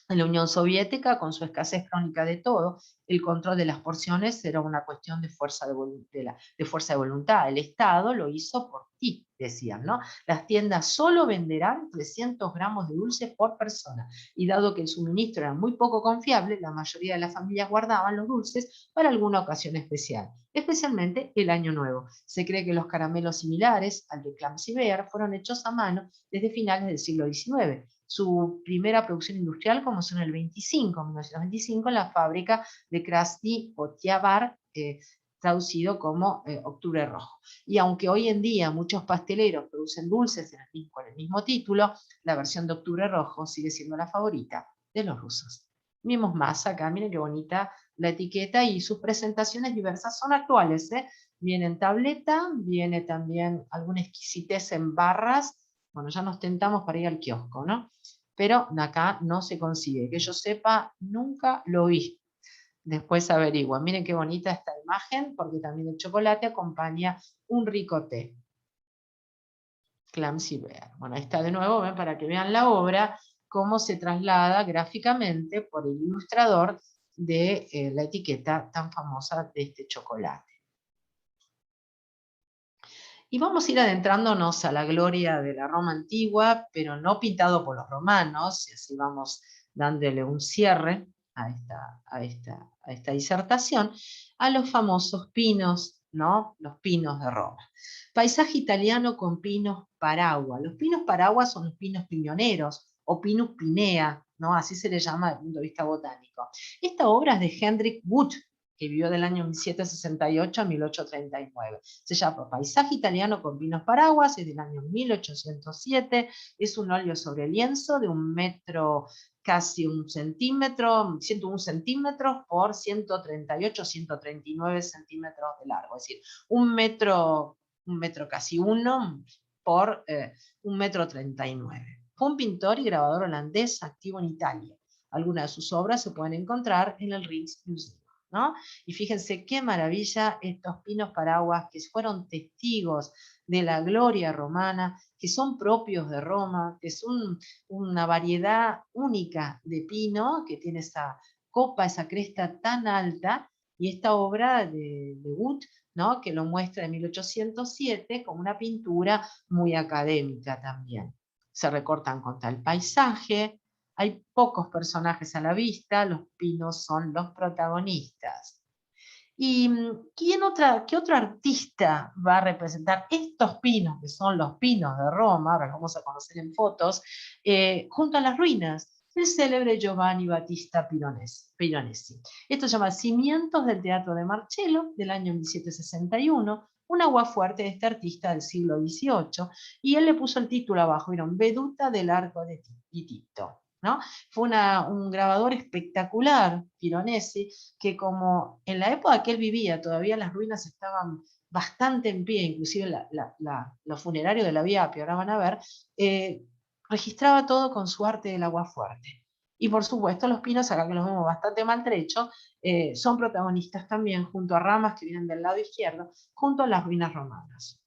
En la Unión Soviética, con su escasez crónica de todo, el control de las porciones era una cuestión de fuerza de voluntad. El Estado lo hizo por ti, decían, ¿no? Las tiendas solo venderán 300 gramos de dulce por persona. Y dado que el suministro era muy poco confiable, la mayoría de las familias guardaban los dulces para alguna ocasión especial, especialmente el Año Nuevo. Se cree que los caramelos similares al de Clumsy Bear fueron hechos a mano desde finales del siglo XIX. Su primera producción industrial comenzó en el 1925, en la fábrica de Krasny Otiabar, traducido como Octubre Rojo. Y aunque hoy en día muchos pasteleros producen dulces con el mismo título, la versión de Octubre Rojo sigue siendo la favorita de los rusos. Vimos más acá, miren qué bonita la etiqueta, y sus presentaciones diversas son actuales. Viene en tableta, viene también alguna exquisitez en barras. Bueno, ya nos tentamos para ir al kiosco, ¿no? Pero acá no se consigue. Que yo sepa, nunca lo vi. Después averigua. Miren qué bonita esta imagen, porque también el chocolate acompaña un rico té. Clumsy Bear. Bueno, ahí está de nuevo, ¿ven? Para que vean la obra, cómo se traslada gráficamente por el ilustrador de la etiqueta tan famosa de este chocolate. Y vamos a ir adentrándonos a la gloria de la Roma antigua, pero no pintado por los romanos, y así vamos dándole un cierre a esta disertación, a los famosos pinos, ¿no? Los pinos de Roma. Paisaje italiano con pinos paragua. Los pinos paragua son los pinos piñoneros, o Pinus pinea, ¿no? Así se le llama desde el punto de vista botánico. Esta obra es de Hendrik Wood, que vivió del año 1768 a 1839. Se llama Paisaje italiano con pinos paraguas, es del año 1807, es un óleo sobre lienzo de 1 metro, casi 1 centímetro, 101 centímetros por 138, 139 centímetros de largo, es decir, un metro casi 1 por 1 metro 39. Fue un pintor y grabador holandés activo en Italia. Algunas de sus obras se pueden encontrar en el Rijksmuseum, ¿no? Y fíjense qué maravilla estos pinos paraguas que fueron testigos de la gloria romana, que son propios de Roma, que son una variedad única de pino, que tiene esa copa, esa cresta tan alta, y esta obra de Wood, ¿no? Que lo muestra en 1807 como una pintura muy académica también. Se recortan contra el paisaje, hay pocos personajes a la vista, los pinos son los protagonistas. ¿Y qué otro artista va a representar estos pinos, que son los pinos de Roma, ahora los vamos a conocer en fotos, junto a las ruinas? El célebre Giovanni Battista Piranesi. Esto se llama Cimientos del Teatro de Marcello, del año 1761, un aguafuerte de este artista del siglo XVIII, y él le puso el título abajo, vieron, Veduta del Arco de Tito, ¿no? Fue un grabador espectacular, Piranesi, que como en la época que él vivía todavía las ruinas estaban bastante en pie, inclusive los funerarios de la Vía Apia, ahora van a ver, registraba todo con su arte del aguafuerte. Y por supuesto los pinos, acá que los vemos bastante maltrechos, son protagonistas también junto a ramas que vienen del lado izquierdo, junto a las ruinas romanas.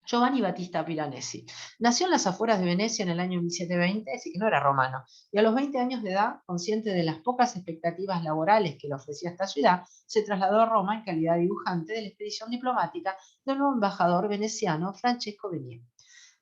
Giovanni Battista Piranesi nació en las afueras de Venecia en el año 1720, así que no era romano, y a los 20 años de edad, consciente de las pocas expectativas laborales que le ofrecía esta ciudad, se trasladó a Roma en calidad de dibujante de la expedición diplomática del nuevo embajador veneciano Francesco Venier.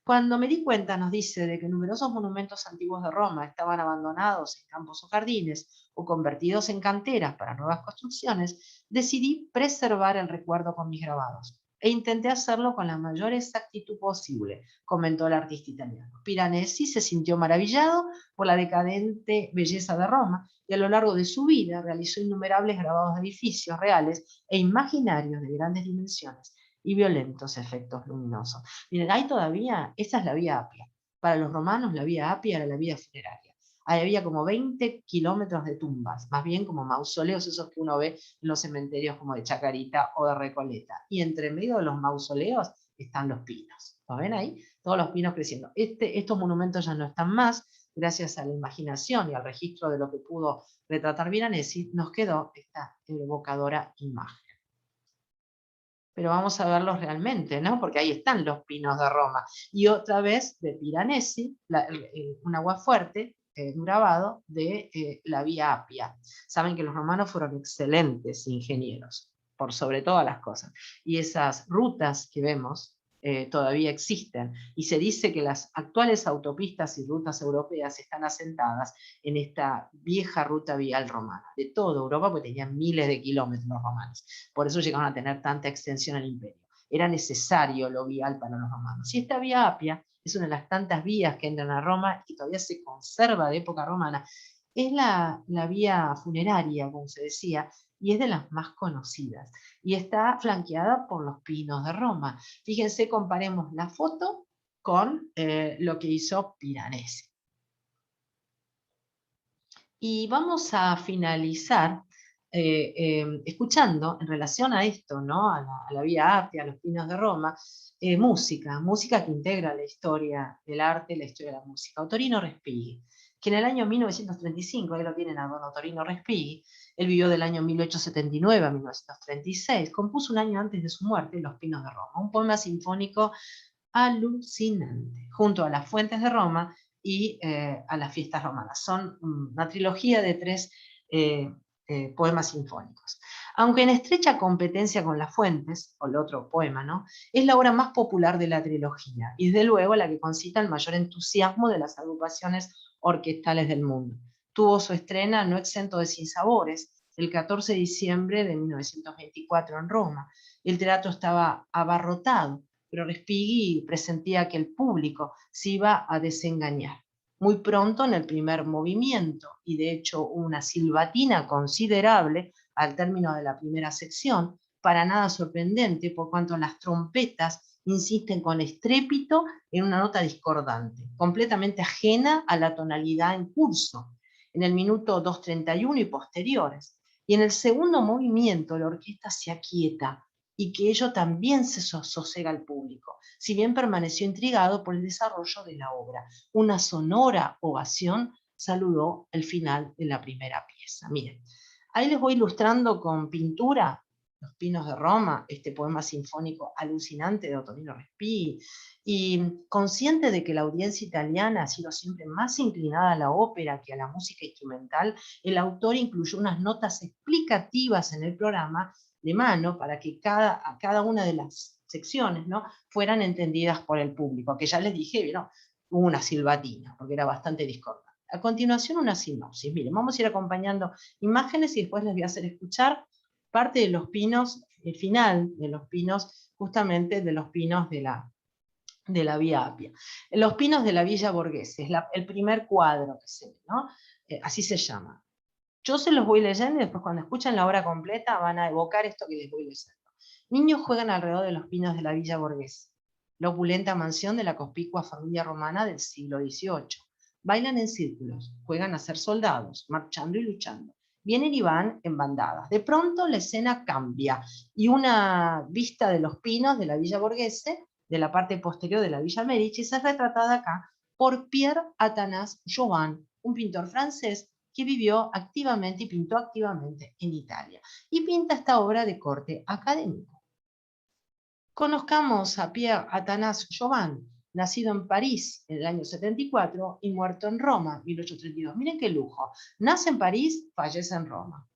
Cuando me di cuenta, nos dice, de que numerosos monumentos antiguos de Roma estaban abandonados en campos o jardines o convertidos en canteras para nuevas construcciones, decidí preservar el recuerdo con mis grabados e intenté hacerlo con la mayor exactitud posible, comentó el artista italiano. Piranesi se sintió maravillado por la decadente belleza de Roma y a lo largo de su vida realizó innumerables grabados de edificios reales e imaginarios de grandes dimensiones y violentos efectos luminosos. Miren, hay todavía, esa es la vía Apia. Para los romanos la vía Apia era la vía funeraria. Ahí había como 20 kilómetros de tumbas, más bien como mausoleos, esos que uno ve en los cementerios como de Chacarita o de Recoleta. Y entre medio de los mausoleos están los pinos. ¿Lo ven ahí? Todos los pinos creciendo. Estos monumentos ya no están más, gracias a la imaginación y al registro de lo que pudo retratar Piranesi, nos quedó esta evocadora imagen. Pero vamos a verlos realmente, ¿no? Porque ahí están los pinos de Roma. Y otra vez de Piranesi, un aguafuerte, un grabado de la vía Apia. Saben que los romanos fueron excelentes ingenieros, por sobre todas las cosas. Y esas rutas que vemos todavía existen. Y se dice que las actuales autopistas y rutas europeas están asentadas en esta vieja ruta vial romana, de toda Europa, porque tenían miles de kilómetros los romanos. Por eso llegaron a tener tanta extensión en el imperio. Era necesario lo vial para los romanos. Y esta vía Apia es una de las tantas vías que entran a Roma y todavía se conserva de época romana. Es la vía funeraria, como se decía, y es de las más conocidas. Y está flanqueada por los pinos de Roma. Fíjense, comparemos la foto con lo que hizo Piranesi. Y vamos a finalizar escuchando, en relación a esto, ¿no? a la vía Apia, a los pinos de Roma, música que integra la historia del arte, la historia de la música. Ottorino Respighi, que en el año 1935, ahí lo tienen a don Ottorino Respighi, él vivió del año 1879 a 1936, compuso un año antes de su muerte Los pinos de Roma, un poema sinfónico alucinante, junto a las fuentes de Roma y a las fiestas romanas. Son una trilogía de 3 poemas sinfónicos. Aunque en estrecha competencia con las fuentes, o el otro poema, ¿no? Es la obra más popular de la trilogía, y desde luego la que concita el mayor entusiasmo de las agrupaciones orquestales del mundo. Tuvo su estrena no exento de sinsabores, el 14 de diciembre de 1924 en Roma. El teatro estaba abarrotado, pero Respighi presentía que el público se iba a desengañar. Muy pronto en el primer movimiento, y de hecho una silbatina considerable al término de la primera sección, para nada sorprendente por cuanto las trompetas insisten con estrépito en una nota discordante, completamente ajena a la tonalidad en curso, en el minuto 2:31 y posteriores. Y en el segundo movimiento la orquesta se aquieta, y que ello también se sosega al público, si bien permaneció intrigado por el desarrollo de la obra. Una sonora ovación saludó el final de la primera pieza. Miren, ahí les voy ilustrando con pintura Los pinos de Roma, este poema sinfónico alucinante de Ottorino Respighi, y consciente de que la audiencia italiana ha sido siempre más inclinada a la ópera que a la música instrumental, el autor incluyó unas notas explicativas en el programa de mano para que cada una de las secciones, ¿no? fueran entendidas por el público, que ya les dije, ¿no? Hubo una silbatina, porque era bastante discordante. A continuación una sinopsis. Miren, vamos a ir acompañando imágenes y después les voy a hacer escuchar parte de los pinos, el final de los pinos, justamente de los pinos de la vía Apia. Los pinos de la Villa Borghese, es el primer cuadro que se ve, ¿no? Así se llama. Yo se los voy leyendo y después cuando escuchan la obra completa van a evocar esto que les voy leyendo. Niños juegan alrededor de los pinos de la Villa Borghese, la opulenta mansión de la conspicua familia romana del siglo XVIII. Bailan en círculos, juegan a ser soldados, marchando y luchando. Vienen y van en bandadas. De pronto la escena cambia y una vista de los pinos de la Villa Borghese, de la parte posterior de la Villa Medici, es retratada acá por Pier Athanase Jovan, un pintor francés que vivió activamente y pintó activamente en Italia. Y pinta esta obra de corte académico. Conozcamos a Pierre Athanase Jobin, nacido en París en el año 74 y muerto en Roma, 1832. Miren qué lujo. Nace en París, fallece en Roma.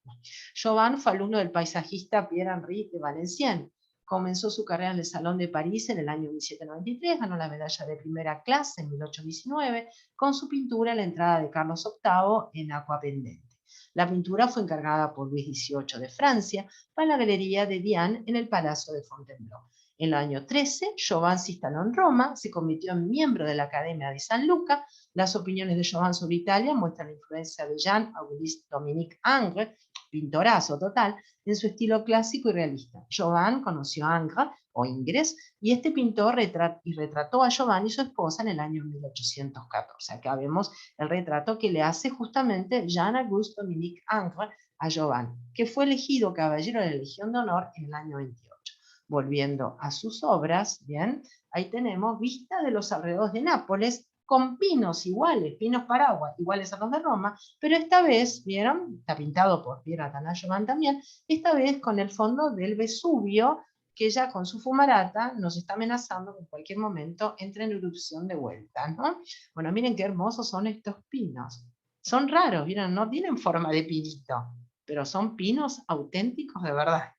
Jobin fue alumno del paisajista Pierre-Henri de Valenciennes. Comenzó su carrera en el Salón de París en el año 1793, ganó la medalla de primera clase en 1819 con su pintura La entrada de Carlos VIII en Aqua Pendente. La pintura fue encargada por Luis XVIII de Francia para la Galería de Diane en el Palacio de Fontainebleau. En el año 13, Jobin se instaló en Roma, se convirtió en miembro de la Academia de San Luca. Las opiniones de Jobin sobre Italia muestran la influencia de Jean-Auguste Dominique Ingres, pintorazo total, en su estilo clásico y realista. Jobin conoció a Ingres, y este pintor retrató a Jobin y su esposa en el año 1814. Acá vemos el retrato que le hace justamente Jean-Auguste Dominique Ingres a Jobin, que fue elegido caballero de la Legión de Honor en el año 28. Volviendo a sus obras, bien, ahí tenemos vista de los alrededores de Nápoles, con pinos iguales, pinos paraguas, iguales a los de Roma, pero esta vez, ¿vieron? Está pintado por Pierre Athanase Jobin también, esta vez con el fondo del Vesubio, que ya con su fumarata nos está amenazando que en cualquier momento entre en erupción de vuelta, ¿no? Bueno, miren qué hermosos son estos pinos. Son raros, ¿vieron? No tienen forma de pinito, pero son pinos auténticos de verdad.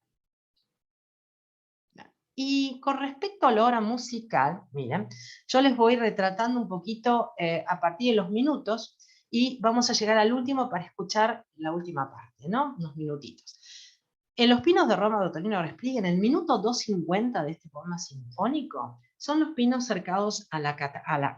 Y con respecto a la obra musical, miren, yo les voy retratando un poquito a partir de los minutos y vamos a llegar al último para escuchar la última parte, ¿no? Unos minutitos. En Los pinos de Roma de Ottolino Respighi, en el minuto 2:50 de este poema sinfónico, son los pinos cercados a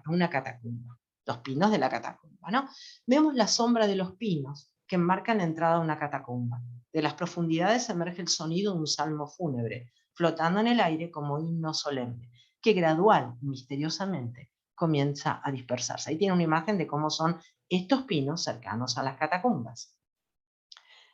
una catacumba. Los pinos de la catacumba, ¿no? Vemos la sombra de los pinos que enmarcan la entrada a una catacumba. De las profundidades emerge el sonido de un salmo fúnebre, flotando en el aire como himno solemne, que gradual y misteriosamente comienza a dispersarse. Ahí tiene una imagen de cómo son estos pinos cercanos a las catacumbas.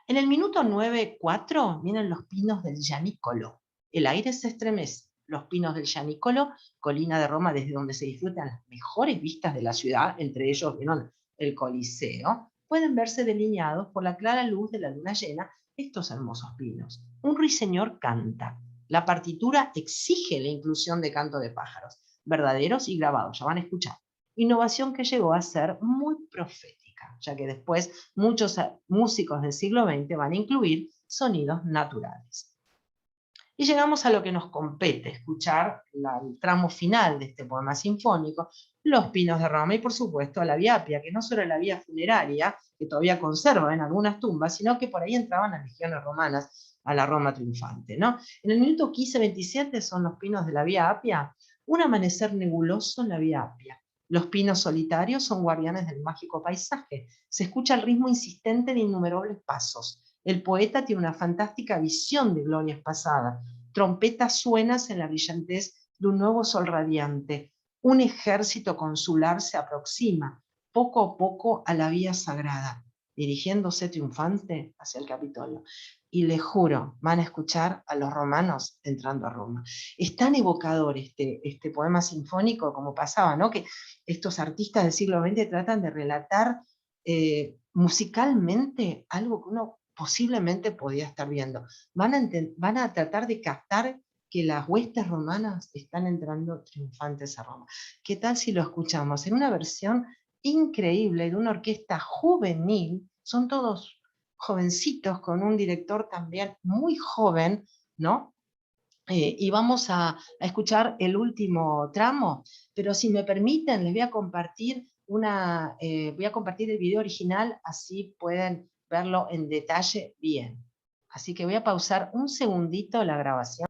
En el minuto 9:04 vienen los pinos del Gianicolo. El aire se estremece. Los pinos del Gianicolo, colina de Roma desde donde se disfrutan las mejores vistas de la ciudad, entre ellos vieron el Coliseo, pueden verse delineados por la clara luz de la luna llena estos hermosos pinos. Un ruiseñor canta. La partitura exige la inclusión de canto de pájaros, verdaderos y grabados, ya van a escuchar. Innovación que llegó a ser muy profética, ya que después muchos músicos del siglo XX van a incluir sonidos naturales. Y llegamos a lo que nos compete, escuchar el tramo final de este poema sinfónico, Los pinos de Roma, y por supuesto la Vía Appia, que no solo la vía funeraria, que todavía conserva en algunas tumbas, sino que por ahí entraban las legiones romanas a la Roma triunfante, ¿no? En el minuto 15:27 son los pinos de la Vía Appia, un amanecer nebuloso en la Vía Appia. Los pinos solitarios son guardianes del mágico paisaje. Se escucha el ritmo insistente de innumerables pasos. El poeta tiene una fantástica visión de glorias pasadas. Trompetas suenas en la brillantez de un nuevo sol radiante. Un ejército consular se aproxima, poco a poco, a la vía sagrada, dirigiéndose triunfante hacia el Capitolio. Y les juro, van a escuchar a los romanos entrando a Roma. Es tan evocador este poema sinfónico como pasaba, ¿no? Que estos artistas del siglo XX tratan de relatar musicalmente algo que uno posiblemente podía estar viendo. Van a tratar de captar que las huestes romanas están entrando triunfantes a Roma. ¿Qué tal si lo escuchamos en una versión increíble de una orquesta juvenil? Son todos jovencitos con un director también muy joven, ¿no? Y vamos a escuchar el último tramo, pero si me permiten les voy a compartir voy a compartir el video original, así pueden verlo en detalle bien. Así que voy a pausar un segundito la grabación.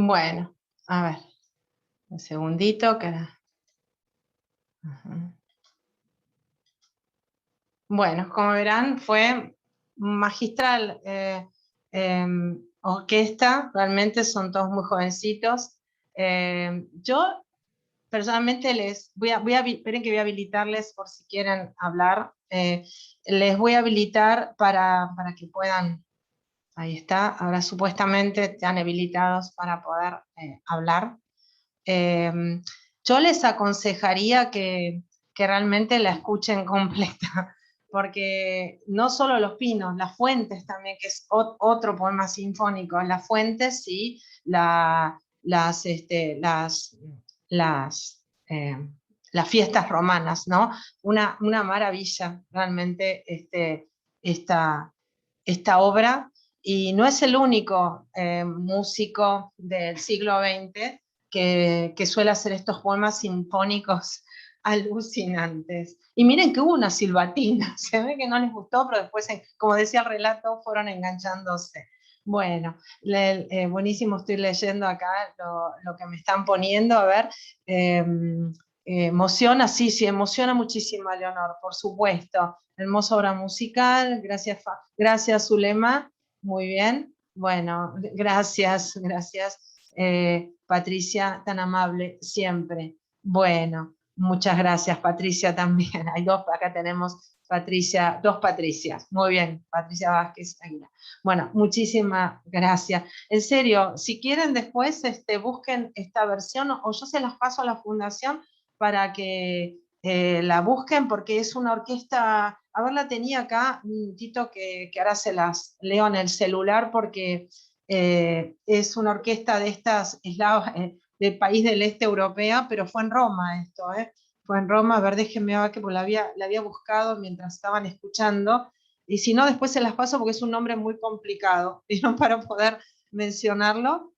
Bueno, a ver, un segundito que era... Ajá. Bueno, como verán, fue magistral orquesta, realmente son todos muy jovencitos. Yo personalmente esperen que voy a habilitarles por si quieren hablar, les voy a habilitar para que puedan, ahí está, ahora supuestamente están habilitados para poder hablar. Yo les aconsejaría que realmente la escuchen completa, porque no solo Los Pinos, Las Fuentes también, que es otro poema sinfónico, Las Fuentes, sí, las, eh, las fiestas romanas, ¿no? Una maravilla realmente esta obra, y no es el único músico del siglo XX que suele hacer estos poemas sinfónicos alucinantes. Y miren que hubo una silbatina, se ve que no les gustó, pero después, como decía el relato, fueron enganchándose. Bueno, buenísimo, estoy leyendo acá lo que me están poniendo, a ver. Emociona, sí, emociona muchísimo a Leonor, por supuesto. Hermosa obra musical, gracias Zulema, muy bien. Bueno, gracias, Patricia, tan amable siempre. Bueno, muchas gracias, Patricia, también. Hay dos, acá tenemos Patricia, dos Patricias. Muy bien, Patricia Vázquez Aguilar. Bueno, muchísimas gracias. En serio, si quieren después busquen esta versión, o yo se las paso a la fundación para que la busquen, porque es una orquesta. A ver, la tenía acá, Tito, que ahora se las leo en el celular, porque es una orquesta de estas eslavas, del país del este europeo, pero fue en Roma esto, fue en Roma. A ver, déjenme ver, que la había buscado mientras estaban escuchando, y si no, después se las paso porque es un nombre muy complicado, ¿no? Para poder mencionarlo.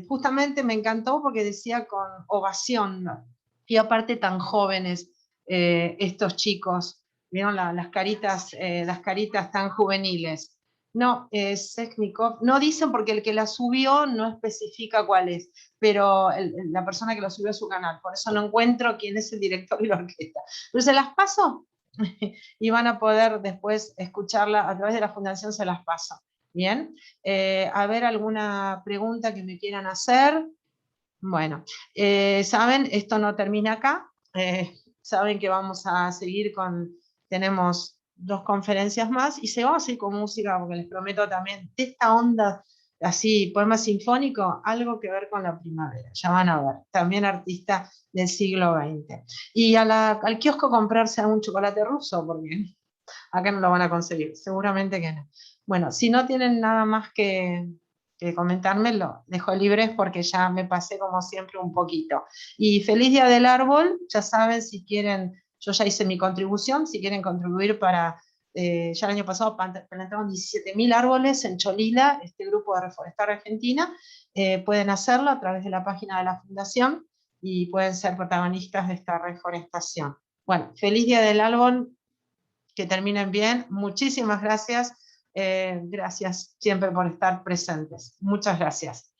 Justamente me encantó porque decía con ovación, ¿no? Y aparte tan jóvenes estos chicos, ¿vieron las caritas tan juveniles? No, Sechnikov, no dicen porque el que la subió no especifica cuál es, pero la persona que lo subió a su canal, por eso no encuentro quién es el director y la orquesta. Pero se las paso y van a poder después escucharla a través de la fundación, se las paso. Bien, a ver, alguna pregunta que me quieran hacer. Bueno, saben, esto no termina acá, saben que vamos a seguir tenemos 2 conferencias más, y vamos a seguir con música, porque les prometo también, de esta onda, así, poema sinfónico, algo que ver con la primavera, ya van a ver, también artista del siglo XX. Y al kiosco comprarse un chocolate ruso, porque acá no lo van a conseguir, seguramente que no. Bueno, si no tienen nada más que comentarme, lo dejo libres porque ya me pasé como siempre un poquito. Y feliz Día del Árbol, ya saben, si quieren, yo ya hice mi contribución, si quieren contribuir para, ya el año pasado plantaron 17.000 árboles en Cholila, este grupo de Reforestar Argentina, pueden hacerlo a través de la página de la Fundación y pueden ser protagonistas de esta reforestación. Bueno, feliz Día del Árbol, que terminen bien. Muchísimas gracias. Gracias siempre por estar presentes. Muchas gracias.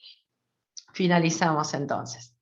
Finalizamos entonces.